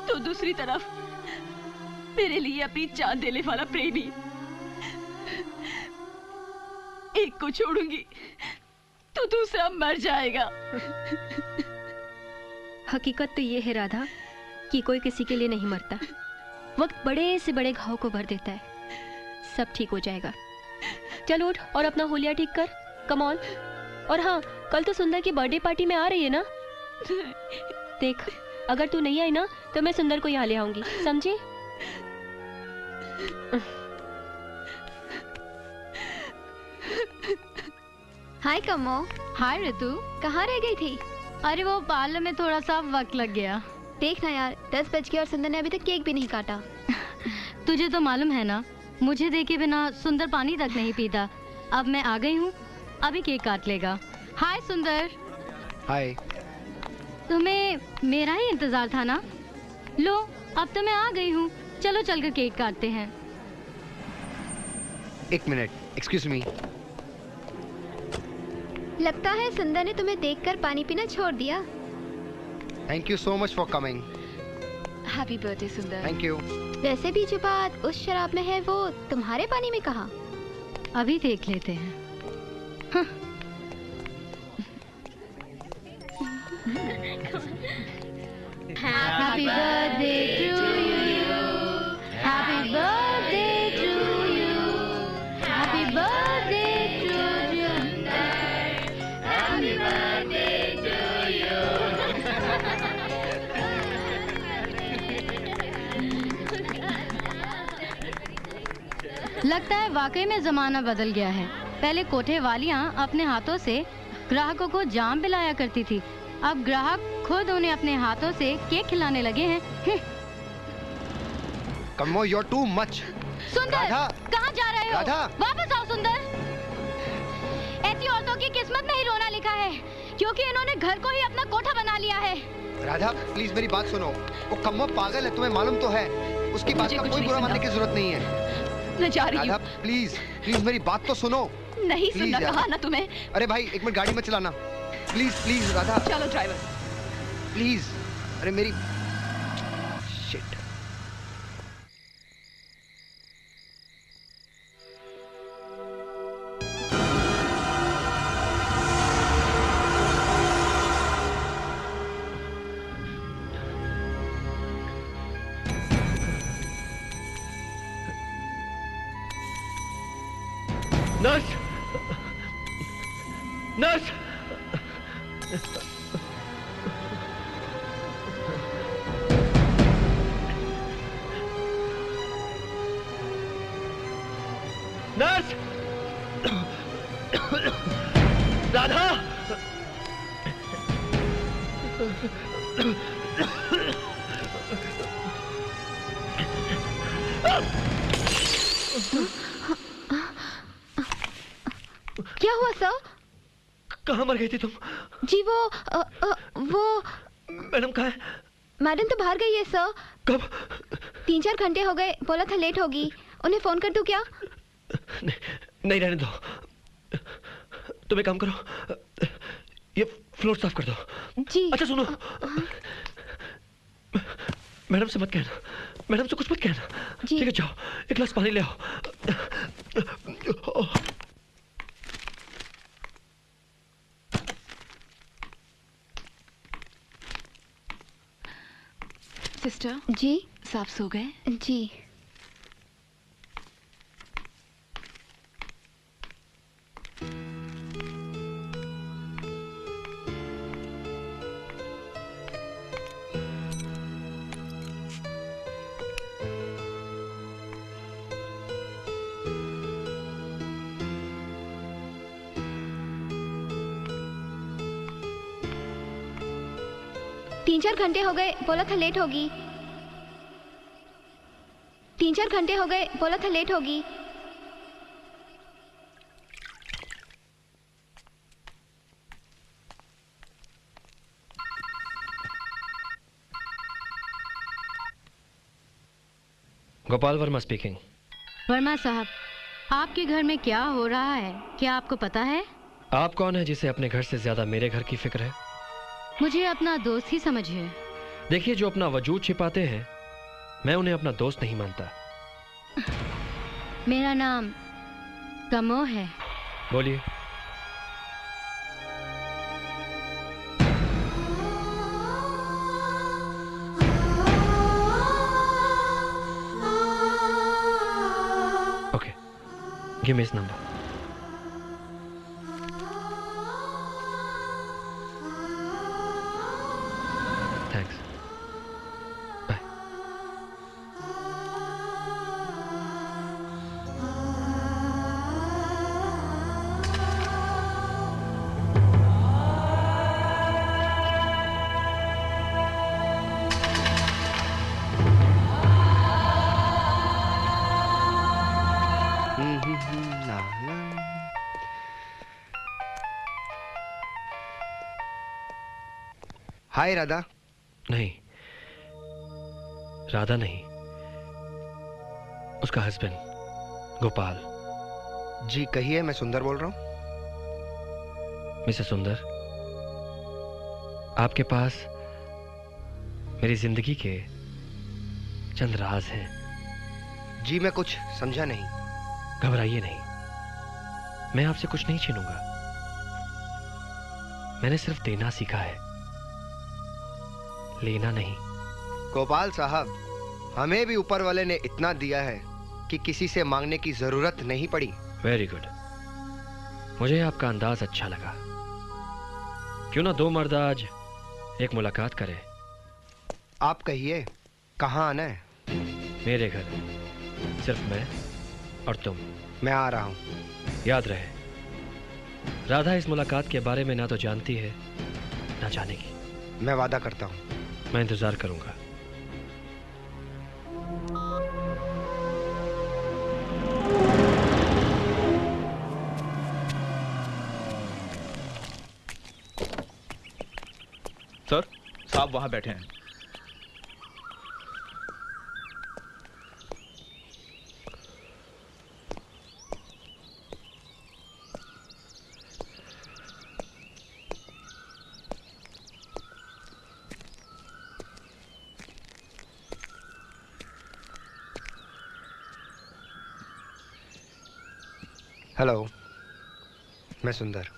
तो दूसरी तरफ मेरे लिए अपनी जान देने वाला प्रेमी। एक को छोड़ूंगी तो दूसरा मर जाएगा। हकीकत तो ये है राधा कि कोई किसी के लिए नहीं मरता। वक्त बड़े से बड़े घाव को भर देता है। सब ठीक हो जाएगा। चल उठ और अपना होलिया ठीक कर। Come on. और हाँ, कल तो सुंदर की बर्थडे पार्टी में आ रही है ना? देख, अगर तू नहीं आई ना तो मैं सुंदर को यहाँ ले आऊंगी, समझी? हाय कमो। हाय ऋतु, कहाँ रह गई थी? अरे वो पार्लर में थोड़ा सा वक्त लग गया। देखना यार, 10 बज गए और सुंदर ने अभी तक केक भी नहीं काटा। तुझे तो मालूम है ना, मुझे देखे बिना सुंदर पानी तक नहीं पीता। अब मैं आ गई हूँ, अभी केक काट लेगा। हाय सुंदर। हाय। तुम्हें मेरा ही इंतजार था ना? लो, अब तो मैं आ गई हूँ। चलो चलकर केक काटते हैं। 1 मिनट, एक्सक्यूज मी। लगता है सुंदर ने तुम्हें देखकर पानी पीना छोड़ दिया। Thank you so much for coming. Happy birthday Sundar. Thank you. वैसे भी जो बात उस शराब में है वो तुम्हारे पानी में कहाँ? अभी देख लेते हैं। हाँ। Happy birthday to you. Happy birthday to you. Happy birthday to you. Happy birthday to you. लगता है वाकई में जमाना बदल गया है। पहले कोठे वालियां अपने हाथों से ग्राहकों को जाम पिलाया करती थी, अब ग्राहक खुद उन्हें अपने हाथों से केक खिलाने लगे हैं। कमो, you're too much। सुंदर, कहाँ जा रहे हो? राधा, वापस आओ सुंदर। ऐसी औरतों की किस्मत में ही रोना लिखा है। क्योंकि इन्होंने घर को ही अपना कोठा बना लिया है। राधा प्लीज मेरी बात सुनो, वो कम्मो पागल है, तुम्हें मालूम तो है। उसकी बात का कोई बुरा मानने की जरूरत नहीं है। मैं जा रही हूँ। राधा प्लीज प्लीज मेरी बात तो सुनो। नहीं सुनना कहा ना तुम्हें। अरे भाई एक मिनट गाड़ी मत चलाना प्लीज प्लीज राधा। चलो ड्राइवर प्लीज। अरे मेरी shit. Nurse! Nurse! Nurse! Radha! क्या हुआ सर? कहाँ मर गई थी तुम? जी वो मैडम कहाँ है? मैडम तो बाहर गई है सर। कब? 3-4 घंटे हो गए, बोला था लेट होगी। उन्हें फोन कर दूं क्या? नहीं रहने दो। तुम एक काम करो, ये फ्लोर साफ कर दो। जी। अच्छा सुनो, मैडम से मत कहना, मैडम से कुछ मत कहना। जी। ठीक है जाओ, एक गिलास पानी ले आओ। सिस्टर जी साफ सो गए? जी। तीन चार घंटे हो गए, बोला था लेट होगी। 3-4 घंटे हो गए, बोला था लेट होगी। गोपाल वर्मा स्पीकिंग। वर्मा साहब, आपके घर में क्या हो रहा है, क्या आपको पता है? आप कौन है जिसे अपने घर से ज्यादा मेरे घर की फिक्र है? मुझे अपना दोस्त ही समझिए। देखिए, जो अपना वजूद छिपाते हैं, मैं उन्हें अपना दोस्त नहीं मानता। मेरा नाम कमो है। बोलिए। Okay, give me his number. Thanks. Hi Radha. नहीं, राधा नहीं, उसका हस्बैंड गोपाल। जी कहिए, मैं सुंदर बोल रहा हूँ। मिसेस सुंदर, आपके पास मेरी जिंदगी के चंद राज हैं। जी मैं कुछ समझा नहीं। घबराइए नहीं, मैं आपसे कुछ नहीं छीनूंगा। मैंने सिर्फ देना सीखा है, लेना नहीं। गोपाल साहब, हमें भी ऊपर वाले ने इतना दिया है कि किसी से मांगने की जरूरत नहीं पड़ी। वेरी गुड, मुझे आपका अंदाज अच्छा लगा। क्यों ना दो मर्द आज एक मुलाकात करें। आप कहिए, कहाँ आना है? मेरे घर, सिर्फ मैं और तुम। मैं आ रहा हूँ। याद रहे, राधा इस मुलाकात के बारे में ना तो जानती है ना जानेगी। मैं वादा करता हूँ। मैं इंतजार करूंगा। सर, साहब वहां बैठे हैं। हेलो, मैं सुंदर।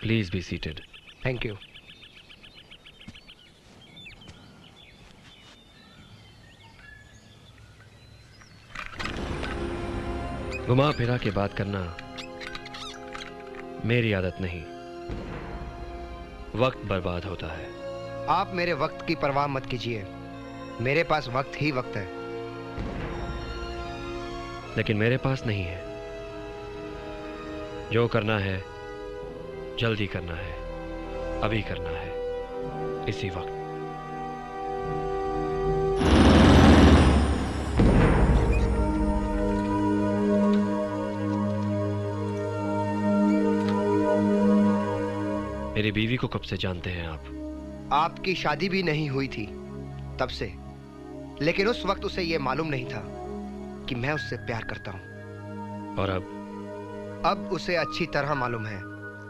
Please be seated. Thank you. घुमा फिरा के बात करना मेरी आदत नहीं। वक्त बर्बाद होता है। आप मेरे वक्त की परवाह मत कीजिए, मेरे पास वक्त ही वक्त है। लेकिन मेरे पास नहीं है। जो करना है जल्दी करना है, अभी करना है, इसी वक्त। मेरी बीवी को कब से जानते हैं आप? आपकी शादी भी नहीं हुई थी तब से, लेकिन उस वक्त उसे यह मालूम नहीं था कि मैं उससे प्यार करता हूं। और अब उसे अच्छी तरह मालूम है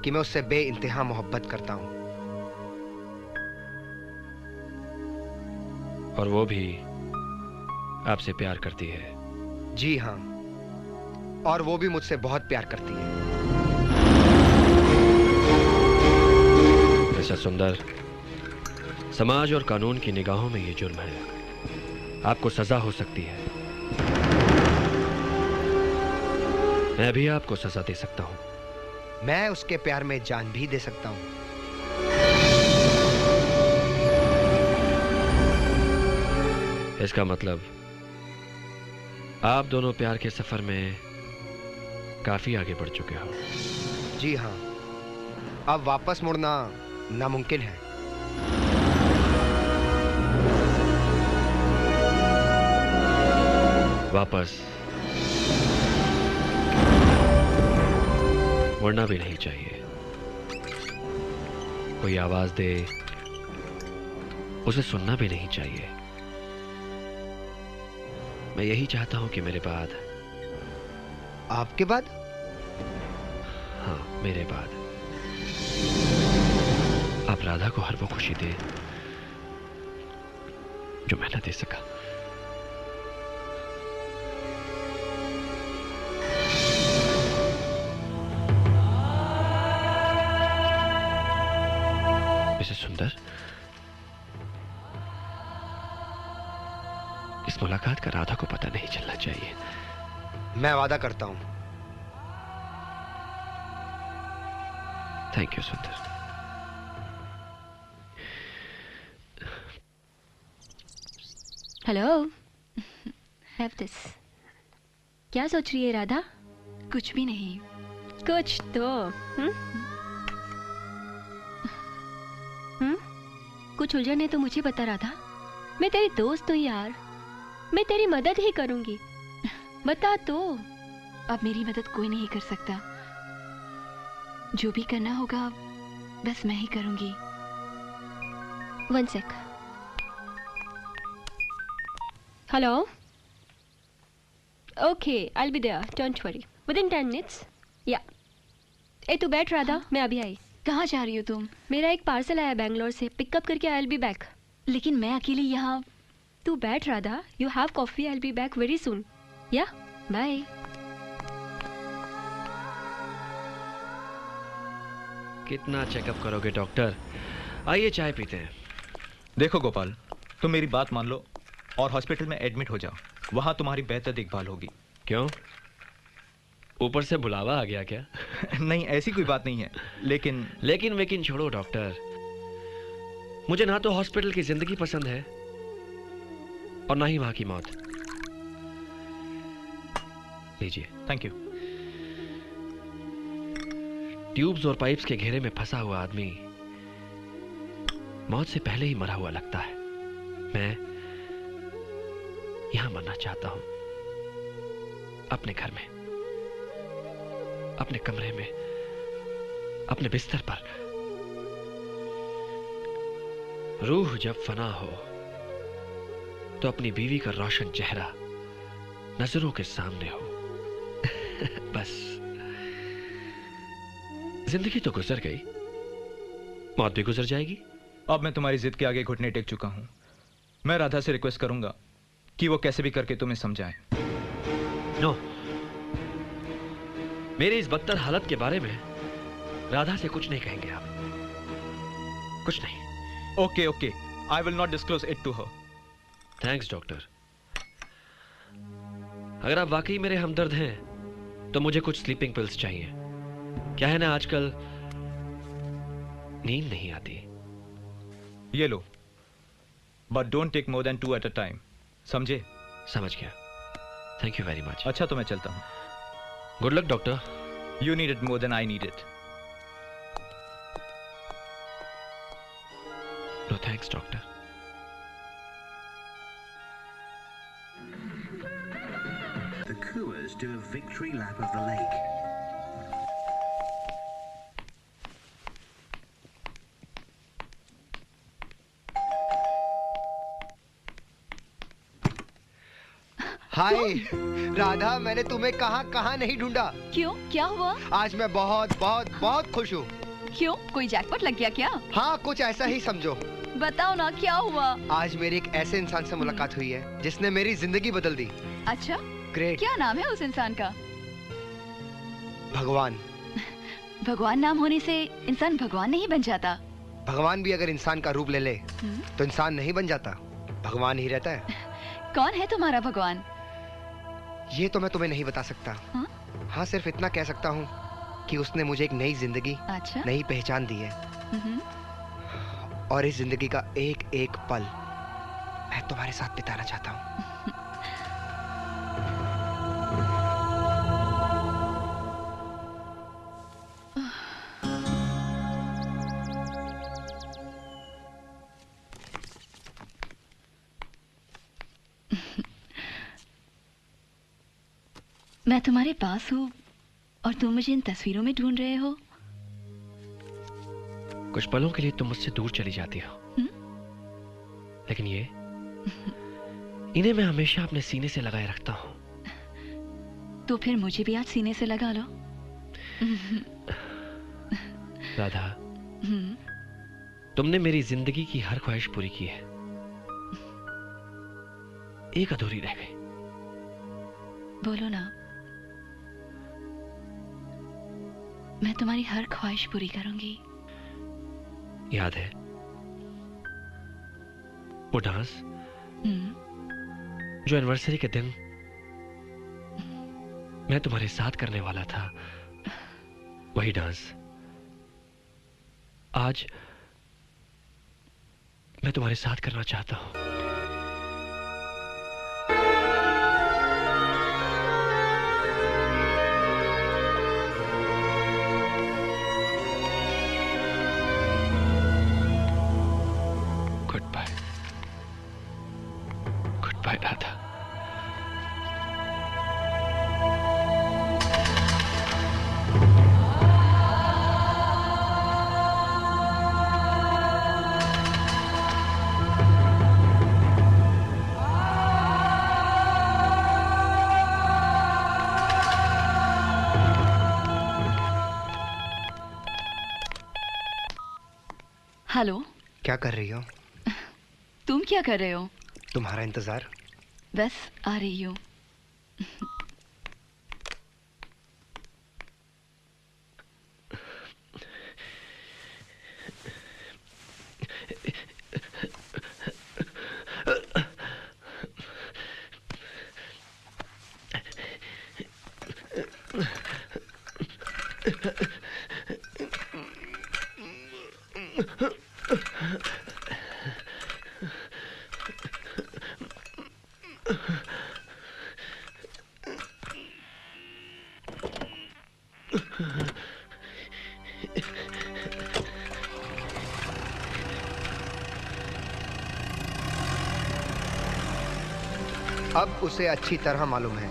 कि मैं उससे बेइंतहा मोहब्बत करता हूं। और वो भी आपसे प्यार करती है? जी हाँ, और वो भी मुझसे बहुत प्यार करती है। मिस्टर सुंदर, समाज और कानून की निगाहों में ये जुर्म है। आपको सजा हो सकती है। मैं भी आपको सजा दे सकता हूं। मैं उसके प्यार में जान भी दे सकता हूं। इसका मतलब आप दोनों प्यार के सफर में काफी आगे बढ़ चुके हो। जी हाँ, अब वापस मुड़ना नामुमकिन है। वापस मुड़ना भी नहीं चाहिए। कोई आवाज दे उसे सुनना भी नहीं चाहिए। मैं यही चाहता हूं कि मेरे बाद। आपके बाद? हाँ, मेरे बाद आप राधा को हर वो खुशी दे जो मैं न दे सका। मिसेस सुंदर, इस मुलाकात का राधा को पता नहीं चलना चाहिए। मैं वादा करता हूं। थैंक यू सुंदर। Hello, have this. क्या सोच रही है राधा? कुछ भी नहीं। कुछ तो कुछ उलझन है तो मुझे बता राधा। मैं तेरी दोस्त हूँ यार, मैं तेरी मदद ही करूंगी। बता तो। अब मेरी मदद कोई नहीं कर सकता। जो भी करना होगा बस मैं ही करूंगी। 1 sec। Hello. Okay, I will be there, don't worry, within 10 minutes। या ए तू बैठ राधा। मैं अभी आई। कहाँ जा रही हो तुम? मेरा एक पार्सल आया बैंगलोर से, पिकअप करके आई विल बी बैक। लेकिन मैं अकेली यहाँ। तू बैठ Radha, you have coffee, I will be back very soon. या बाय। कितना चेकअप करोगे डॉक्टर? आइए चाय पीते हैं। देखो गोपाल, तुम मेरी बात मान लो और हॉस्पिटल में एडमिट हो जाओ। वहां तुम्हारी बेहतर देखभाल होगी। क्यों? ऊपर से बुलावा आ गया क्या? नहीं, ऐसी कोई बात नहीं है। लेकिन छोड़ो डॉक्टर। मुझे ना तो हॉस्पिटल की जिंदगी पसंद है और ना ही वहां की मौत। लीजिए। Thank you. ट्यूब्स और पाइप्स के घेरे में फंसा हुआ आदमी मौत से पहले ही मरा हुआ लगता है। मैं यहां मरना चाहता हूं, अपने घर में, अपने कमरे में, अपने बिस्तर पर, रूह जब फना हो तो अपनी बीवी का रोशन चेहरा नजरों के सामने हो। बस जिंदगी तो गुजर गई, मौत भी गुजर जाएगी। अब मैं तुम्हारी जिद के आगे घुटने टेक चुका हूं। मैं राधा से रिक्वेस्ट करूंगा कि वो कैसे भी करके तुम्हें समझाए। नो, मेरी इस बदतर हालत के बारे में राधा से कुछ नहीं कहेंगे आप, कुछ नहीं। Okay okay, I will not disclose it to her. Thanks doctor. अगर आप वाकई मेरे हमदर्द हैं तो मुझे कुछ स्लीपिंग पिल्स चाहिए। क्या है ना, आजकल नींद नहीं आती। ये लो, but don't take more than 2 at a time, समझे? समझ गया, थैंक यू वेरी मच। अच्छा तो मैं चलता हूं। Good luck doctor. You need it more than I need it. No thanks doctor. The Coors do a victory lap of the lake. Hi Radha, मैंने तुम्हें कहाँ कहाँ नहीं ढूंढा। क्यों, क्या हुआ? आज मैं बहुत बहुत बहुत खुश हूँ। क्यों, कोई जैकपॉट लग गया क्या? हाँ, कुछ ऐसा ही समझो। बताओ ना, क्या हुआ? आज मेरी एक ऐसे इंसान से मुलाकात हुई है जिसने मेरी जिंदगी बदल दी। अच्छा, ग्रेट। क्या नाम है उस इंसान का? भगवान। भगवान नाम होने से इंसान भगवान नहीं बन जाता। भगवान भी अगर इंसान का रूप ले ले तो इंसान नहीं बन जाता, भगवान ही रहता है। कौन है तुम्हारा भगवान? ये तो मैं तुम्हें नहीं बता सकता। हाँ, सिर्फ इतना कह सकता हूँ कि उसने मुझे एक नई जिंदगी, अच्छा? नई पहचान दी है। और इस जिंदगी का एक एक पल मैं तुम्हारे साथ बिताना चाहता हूँ। मैं तुम्हारे पास हूँ और तुम मुझे इन तस्वीरों में ढूंढ रहे हो। कुछ पलों के लिए तुम मुझसे दूर चली जाती हो, लेकिन इन्हें मैं हमेशा अपने सीने से लगाए रखता हूँ। तो फिर मुझे भी आज सीने से लगा लो। राधा, तुमने मेरी जिंदगी की हर ख्वाहिश पूरी की है, एक अधूरी रह गई। बोलो ना, मैं तुम्हारी हर ख्वाहिश पूरी करूंगी। याद है वो डांस जो एनिवर्सरी के दिन मैं तुम्हारे साथ करने वाला था? वही डांस आज मैं तुम्हारे साथ करना चाहता हूं। Good bye Radha. हेलो, क्या कर रही हो? तुम क्या कर रहे हो? तुम्हारा इंतजार। बस आ रही हूँ। अब उसे अच्छी तरह मालूम है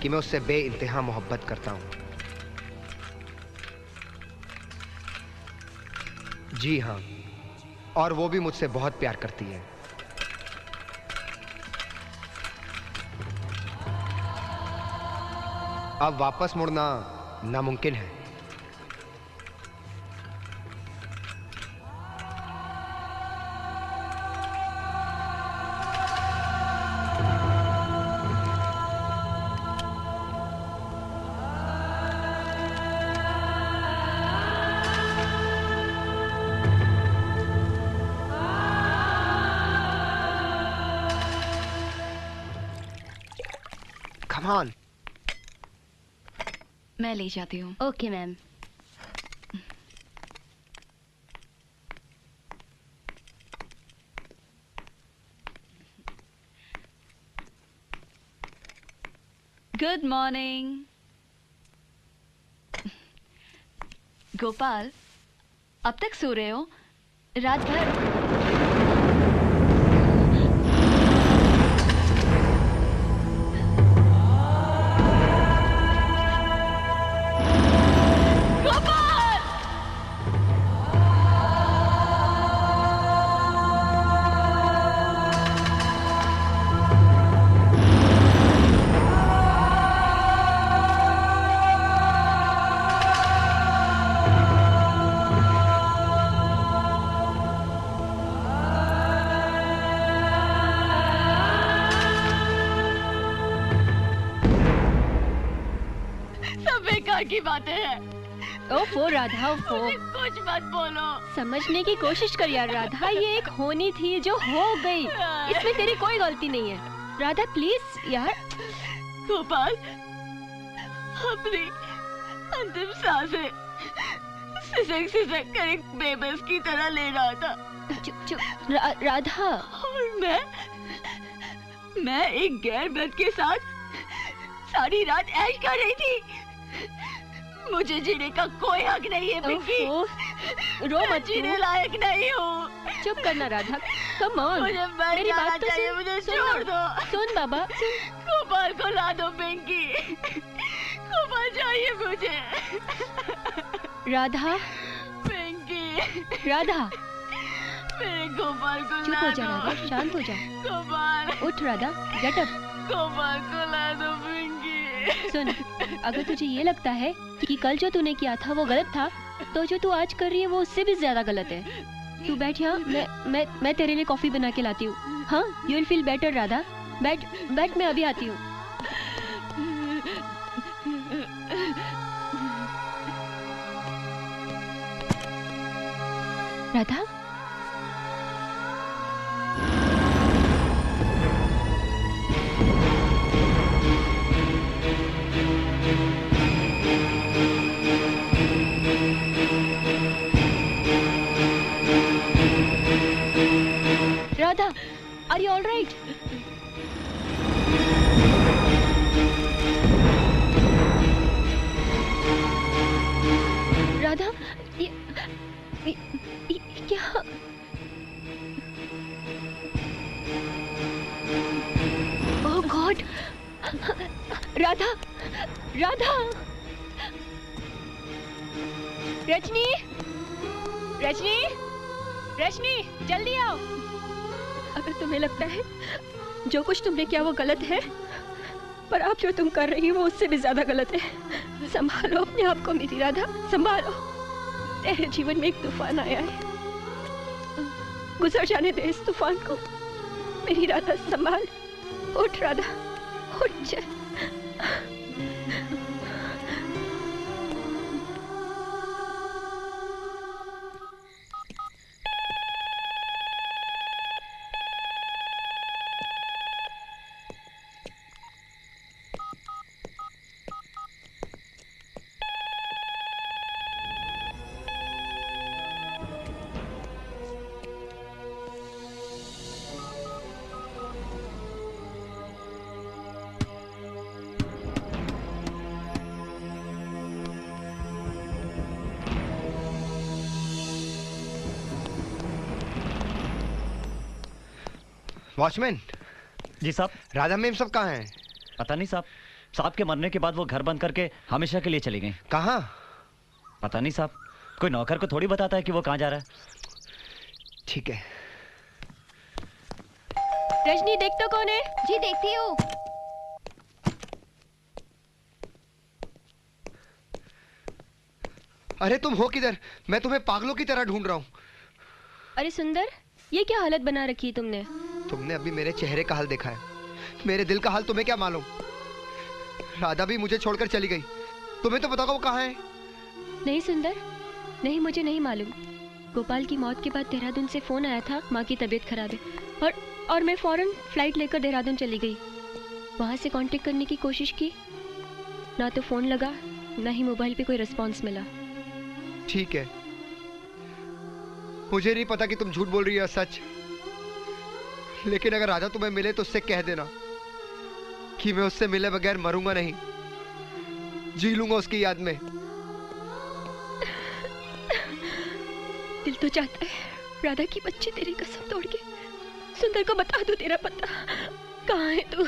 कि मैं उससे बेइंतहा मोहब्बत करता हूं। जी हाँ, और वो भी मुझसे बहुत प्यार करती है। अब वापस मुड़ना नामुमकिन है। Come on. मैं ले जाती हूँ। Okay ma'am. Good morning. Gopal, अब तक सो रहे हो? रात भर की बातें हैं। ओफो राधा, ओफो। कुछ मत बोलो। समझने की कोशिश कर यार राधा, ये एक होनी थी जो हो गई, इसमें तेरी कोई गलती नहीं है। राधा प्लीज यार। गोपाल अपनी अंतिम सांसें सिसक कर एक बेबस की तरह ले रहा था। चुप चुप राधा। और मैं एक गैर मर्द के साथ सारी रात ऐश कर रही थी। मुझे जीने का कोई हक नहीं है पिंकी। रो मत, जीने लायक नहीं हूँ। चुप करना राधा, कम ऑन। मुझे मेरी बात तो सुन। मुझे छोड़ दो। सुन बाबा, सुन। गोपाल को ला दो पिंकी। गोपाल चाहिए मुझे। राधा, पिंकी, राधा, मेरे गोपाल को चुप हो जा राधा, शांत हो जा। गोपाल उठ राधा, गेट अप। गोपाल को ला दो पिंकी। सुन, अगर तुझे ये लगता है कि कल जो तूने किया था वो गलत था, तो जो तू आज कर रही है वो उससे भी ज्यादा गलत है। तू बैठ यहाँ, मैं तेरे लिए कॉफी बना के लाती हूँ। हाँ, you will feel better Radha. बैठ, मैं अभी आती हूँ। Radha, Radha, are you all right? Radha, ये क्या? Oh God! राधा, राधा, रजनी, रजनी, रजनी, जल्दी आओ। अगर तुम्हें लगता है जो कुछ तुमने किया वो गलत है, पर अब जो तुम कर रही हो वो उससे भी ज्यादा गलत है। संभालो अपने आप को मेरी राधा, संभालो। तेरे जीवन में एक तूफान आया है, गुजर जाने दे इस तूफान को। मेरी राधा संभाल। उठ राधा, उठ जा। वॉचमैन जी साहब। राधा मैम सब कहाँ हैं? पता नहीं साहब, साहब के मरने के बाद वो घर बंद करके हमेशा के लिए चली गई। कहाँ? पता नहीं साहब, कोई नौकर को थोड़ी बताता है कि वो कहाँ जा रहा है। ठीक है। रजनी देख तो कौन है? जी देखती हूँ। अरे तुम हो किधर? मैं तुम्हें पागलों की तरह ढूंढ रहा हूँ। अरे सुंदर, ये क्या हालत बना रखी है तुमने? तुमने अभी मेरे चेहरे का हाल देखा है, मेरे दिल का हाल तुम्हें क्या मालूम? राधा भी मुझे छोड़कर चली गई। तुम्हें तो पता होगा वो कहाँ है। नहीं सुंदर, नहीं, मुझे नहीं मालूम। गोपाल की मौत के बाद देहरादून से फोन आया था, माँ की तबीयत खराब है, और मैं फौरन फ्लाइट लेकर देहरादून चली गई। वहाँ से कांटेक्ट करने की कोशिश की, ना तो फोन लगा, ना ही मोबाइल पे कोई रिस्पॉन्स मिला। ठीक है, मुझे नहीं पता कि तुम झूठ बोल रही हो सच, लेकिन अगर राधा तुम्हें मिले तो उससे कह देना कि मैं उससे मिले बगैर मरूंगा नहीं, जी लूंगा उसकी याद में। दिल तो चाहता है राधा की बच्ची तेरी कसम तोड़ के सुंदर को बता दो तेरा पता। कहाँ है तू?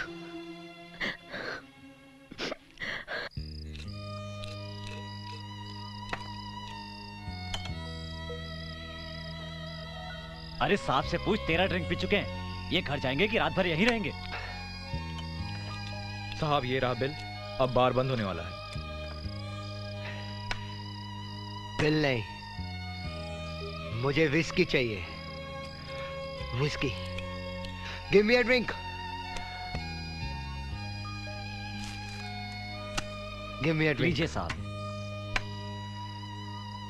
अरे साहब से पूछ, 13 ड्रिंक पी चुके हैं, ये घर जाएंगे कि रात भर यहीं रहेंगे? साहब ये रहा बिल, अब बार बंद होने वाला है। बिल नहीं, मुझे विस्की चाहिए। Whisky, give me a drink, give me a drink. लीजिए साहब।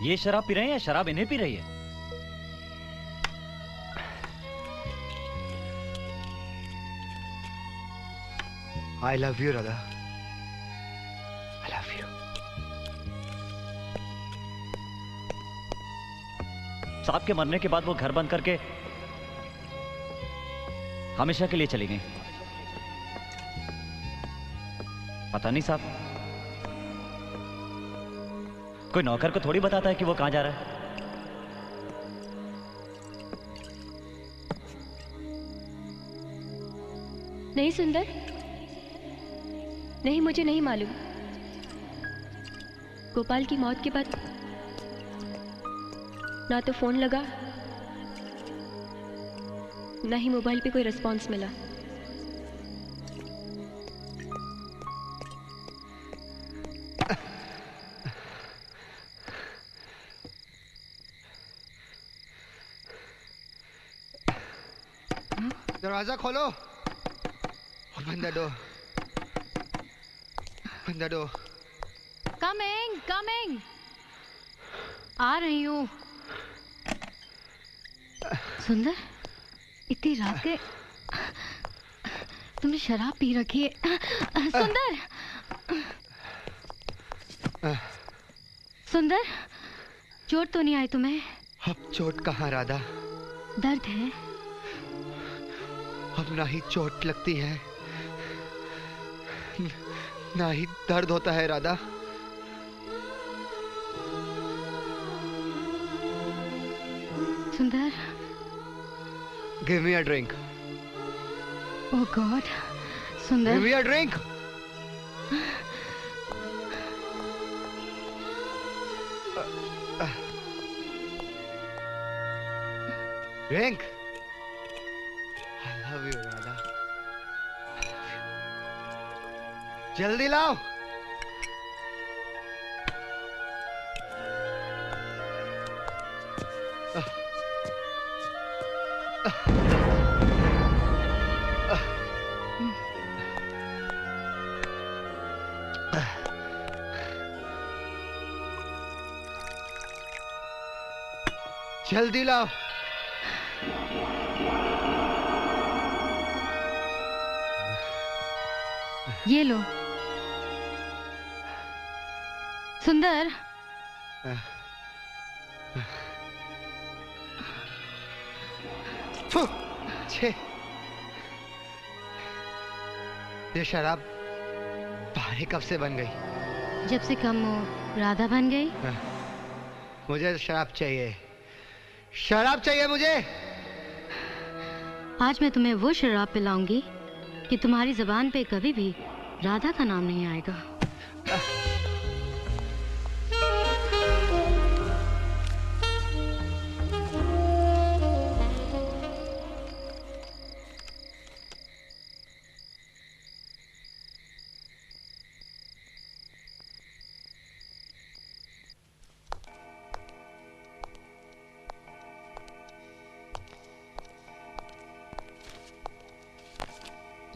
ये शराब पी रहे हैं या शराब इन्हें पी रही है? I love you, Radha. I love you. साहब के मरने के बाद वो घर बंद करके हमेशा के लिए चली गई। पता नहीं साहब, कोई नौकर को थोड़ी बताता है कि वो कहां जा रहा है। नहीं सुंदर, नहीं, मुझे नहीं मालूम। गोपाल की मौत के बाद ना तो फोन लगा, ना ही मोबाइल पे कोई रिस्पॉन्स मिला। दरवाजा खोलो, open the door, open the door. Coming coming, आ रही हूँ। सुंदर, इतनी रात के तुमने शराब पी रखी है। सुंदर, सुंदर, चोट तो नहीं आई तुम्हें? अब चोट कहाँ राधा? दर्द है? अब ना ही चोट लगती है, ना ही दर्द होता है Radha. Sundar, give me a drink. Oh God, Sundar, give me a drink. Drink. I love you, Radha. जल्दी लाओ। जल्दी लाओ। ये लो। सुंदर, छे, ये शराब बाहरी कब से बन गई? जब से कम हो राधा बन गई। मुझे शराब चाहिए, शराब चाहिए मुझे। आज मैं तुम्हें वो शराब पिलाऊंगी कि तुम्हारी जुबान पे कभी भी राधा का नाम नहीं आएगा।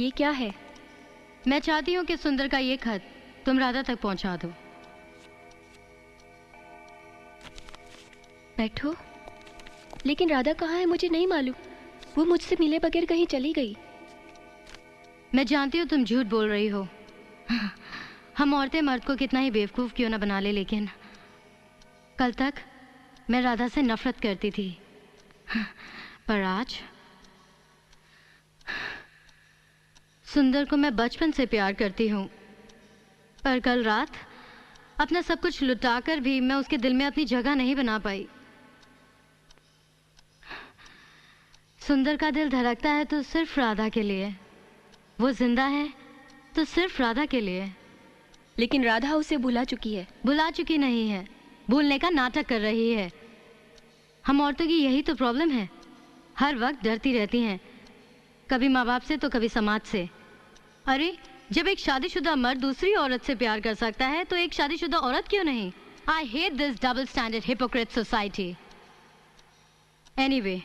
ये क्या है? मैं चाहती हूँ कि सुंदर का ये खत तुम राधा तक पहुँचा दो। बैठो। लेकिन राधा कहाँ है मुझे नहीं मालूम। वो मुझसे मिले बगैर कहीं चली गई। मैं जानती हूँ तुम झूठ बोल रही हो। हम औरतें मर्द को कितना ही बेवकूफ़ क्यों ना बना ले, लेकिन कल तक मैं राधा से नफरत करती थी, पर आज सुंदर को मैं बचपन से प्यार करती हूँ। पर कल रात अपना सब कुछ लुटाकर भी मैं उसके दिल में अपनी जगह नहीं बना पाई। सुंदर का दिल धड़कता है तो सिर्फ राधा के लिए, वो जिंदा है तो सिर्फ राधा के लिए। लेकिन राधा उसे भुला चुकी है। भुला चुकी नहीं है, भूलने का नाटक कर रही है। हम औरतों की यही तो प्रॉब्लम है, हर वक्त डरती रहती हैं, कभी माँ बाप से तो कभी समाज से। अरे जब एक शादीशुदा मर्द दूसरी औरत से प्यार कर सकता है तो एक शादीशुदा औरत क्यों नहीं? I hate this double standard hypocrite society. Anyway,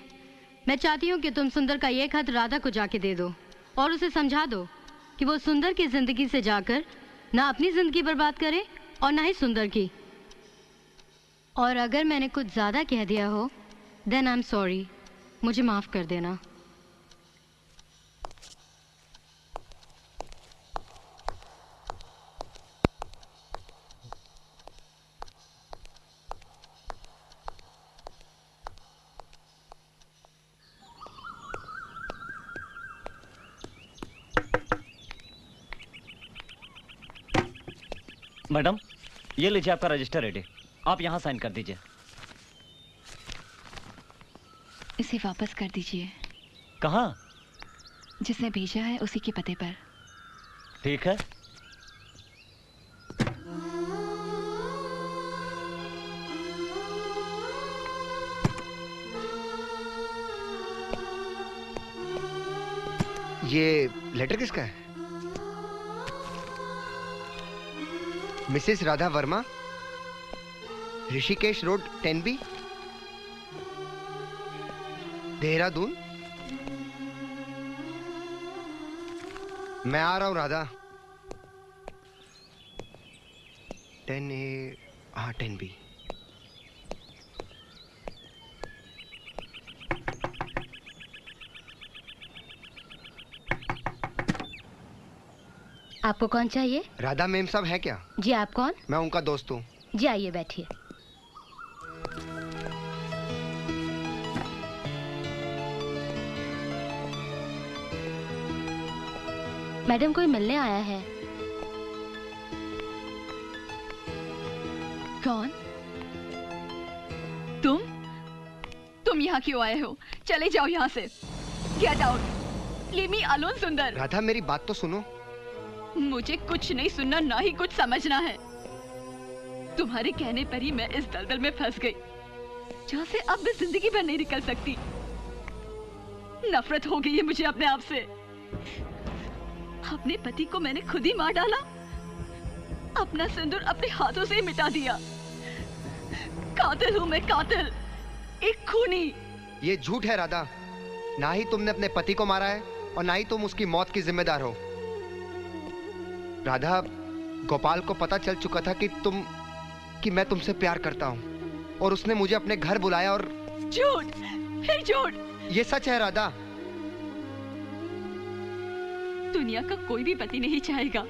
मैं चाहती हूँ कि तुम सुंदर का ये खत राधा को जाके दे दो और उसे समझा दो कि वो सुंदर की जिंदगी से जाकर ना अपनी जिंदगी बर्बाद करे और ना ही सुंदर की। और अगर मैंने कुछ ज़्यादा कह दिया हो देन आई एम सॉरी, मुझे माफ़ कर देना। मैडम, ये लीजिए आपका रजिस्टर रेडी, आप यहाँ साइन कर दीजिए। इसे वापस कर दीजिए। कहाँ? जिसने भेजा है उसी के पते पर। ठीक है। ये लेटर किसका है? Mrs Radha Verma, Rishikesh road 10B, Dehradun. मैं आ रहा हूं राधा। 10A, हाँ 10B। आपको कौन चाहिए? राधा मेम साहब है क्या? जी, आप कौन? मैं उनका दोस्त हूँ। जी आइए बैठिए। मैडम कोई मिलने आया है। कौन? तुम यहाँ क्यों आए हो? चले जाओ यहाँ से। Get out. Leave me alone सुंदर। राधा मेरी बात तो सुनो। मुझे कुछ नहीं सुनना, ना ही कुछ समझना है। तुम्हारे कहने पर ही मैं इस दलदल में फंस गई, जहाँ से अब मैं जिंदगी भर नहीं निकल सकती। नफरत हो गई है मुझे अपने आप से। अपने पति को मैंने खुद ही मार डाला, अपना सिंदूर अपने हाथों से ही मिटा दिया। कातिल हूँ मैं, कातिल, एक खूनी। ये झूठ है राधा। ना ही तुमने अपने पति को मारा है और ना ही तुम उसकी मौत की जिम्मेदार हो। राधा, गोपाल को पता चल चुका था कि मैं तुमसे प्यार करता हूँ और उसने मुझे अपने घर बुलाया और झूठ, फिर झूठ। ये सच है राधा। दुनिया का कोई भी पति नहीं चाहेगा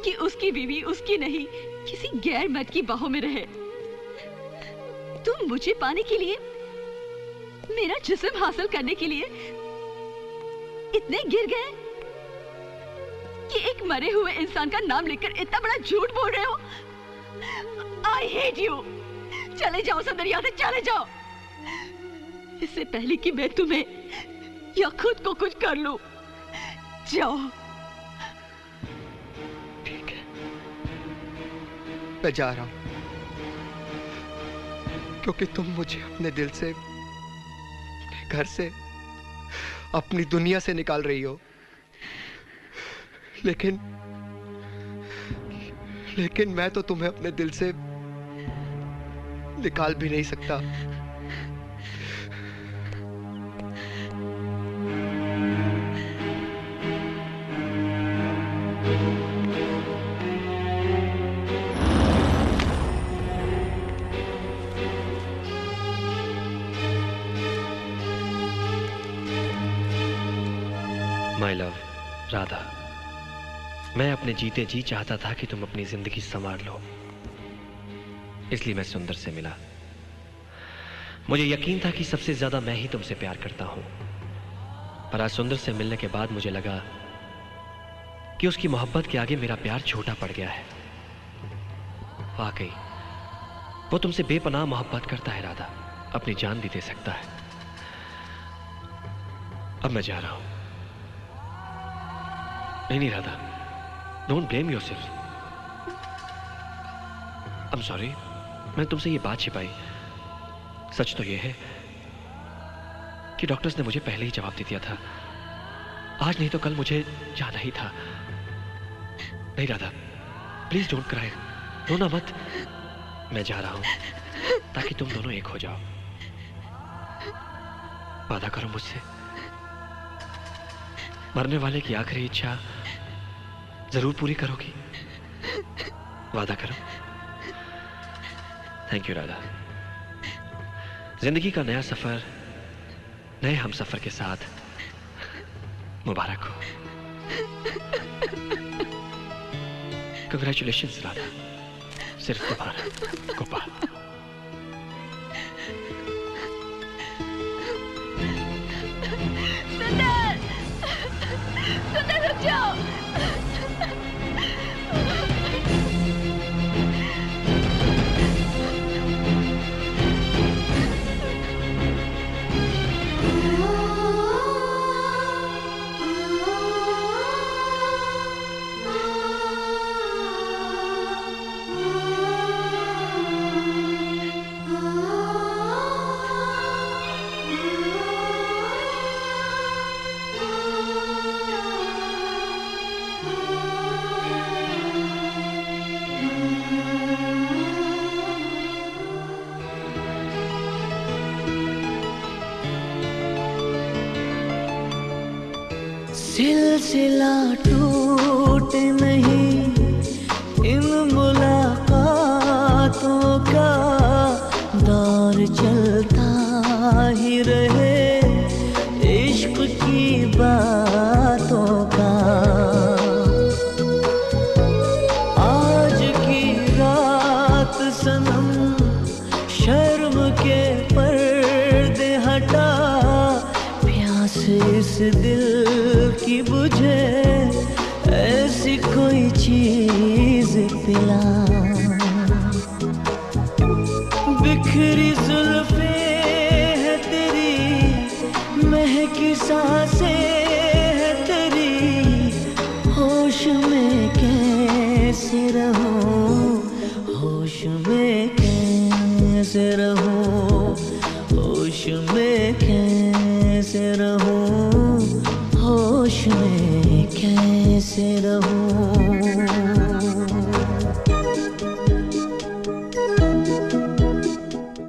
कि उसकी बीवी उसकी नहीं किसी गैर मर्द की बाहों में रहे। तुम मुझे पाने के लिए, मेरा जिस्म हासिल करने के लिए इतने गिर गए कि एक मरे हुए इंसान का नाम लेकर इतना बड़ा झूठ बोल रहे हो। I hate you। चले जाओ सुंदर, यहाँ से चले जाओ, इससे पहले कि मैं तुम्हें या खुद को कुछ कर लूं। जाओ। ठीक है, मैं जा रहा हूं, क्योंकि तुम मुझे अपने दिल से, अपने घर से, अपनी दुनिया से निकाल रही हो। लेकिन मैं तो तुम्हें अपने दिल से निकाल भी नहीं सकता। माय लव राधा, मैं अपने जीते जी चाहता था कि तुम अपनी जिंदगी संवार लो, इसलिए मैं सुंदर से मिला। मुझे यकीन था कि सबसे ज्यादा मैं ही तुमसे प्यार करता हूं, पर आज सुंदर से मिलने के बाद मुझे लगा कि उसकी मोहब्बत के आगे मेरा प्यार छोटा पड़ गया है। वाकई वो तुमसे बेपनाह मोहब्बत करता है राधा, अपनी जान भी दे सकता है। अब मैं जा रहा हूं। नहीं Radha, don't blame yourself. I am sorry, मैं तुमसे ये बात छिपाई। सच तो ये है कि डॉक्टर्स ने मुझे पहले ही जवाब दे दिया था। आज नहीं तो कल मुझे जाना ही था। नहीं राधा, प्लीज डोंट क्राई, रोना मत। मैं जा रहा हूं ताकि तुम दोनों एक हो जाओ। वादा करो मुझसे, मरने वाले की आखिरी इच्छा जरूर पूरी करोगी। वादा करो। Thank you Radha. जिंदगी का नया सफर नए हम सफर के साथ मुबारक हो। कंग्रेचुलेशंस राधा, सिर्फ तुम्हारा गोपाल। सुंदर, सुंदर रुक जाओ। सिलसिला टूट नहीं इन मुलाकातों का, दौर चलता ही रहे इश्क की बातों का। आज की रात सनम शर्म के पर्दे हटा, प्यास इस दिल की बुझे ऐसी कोई चीज पिला। बिखरी जुल्फे है तेरी, महकी सांसें है तेरी, होश में कैसे रहूं, होश में कैसे रहूं, होश में कैसे रहूं, होश में कैसे रहूं।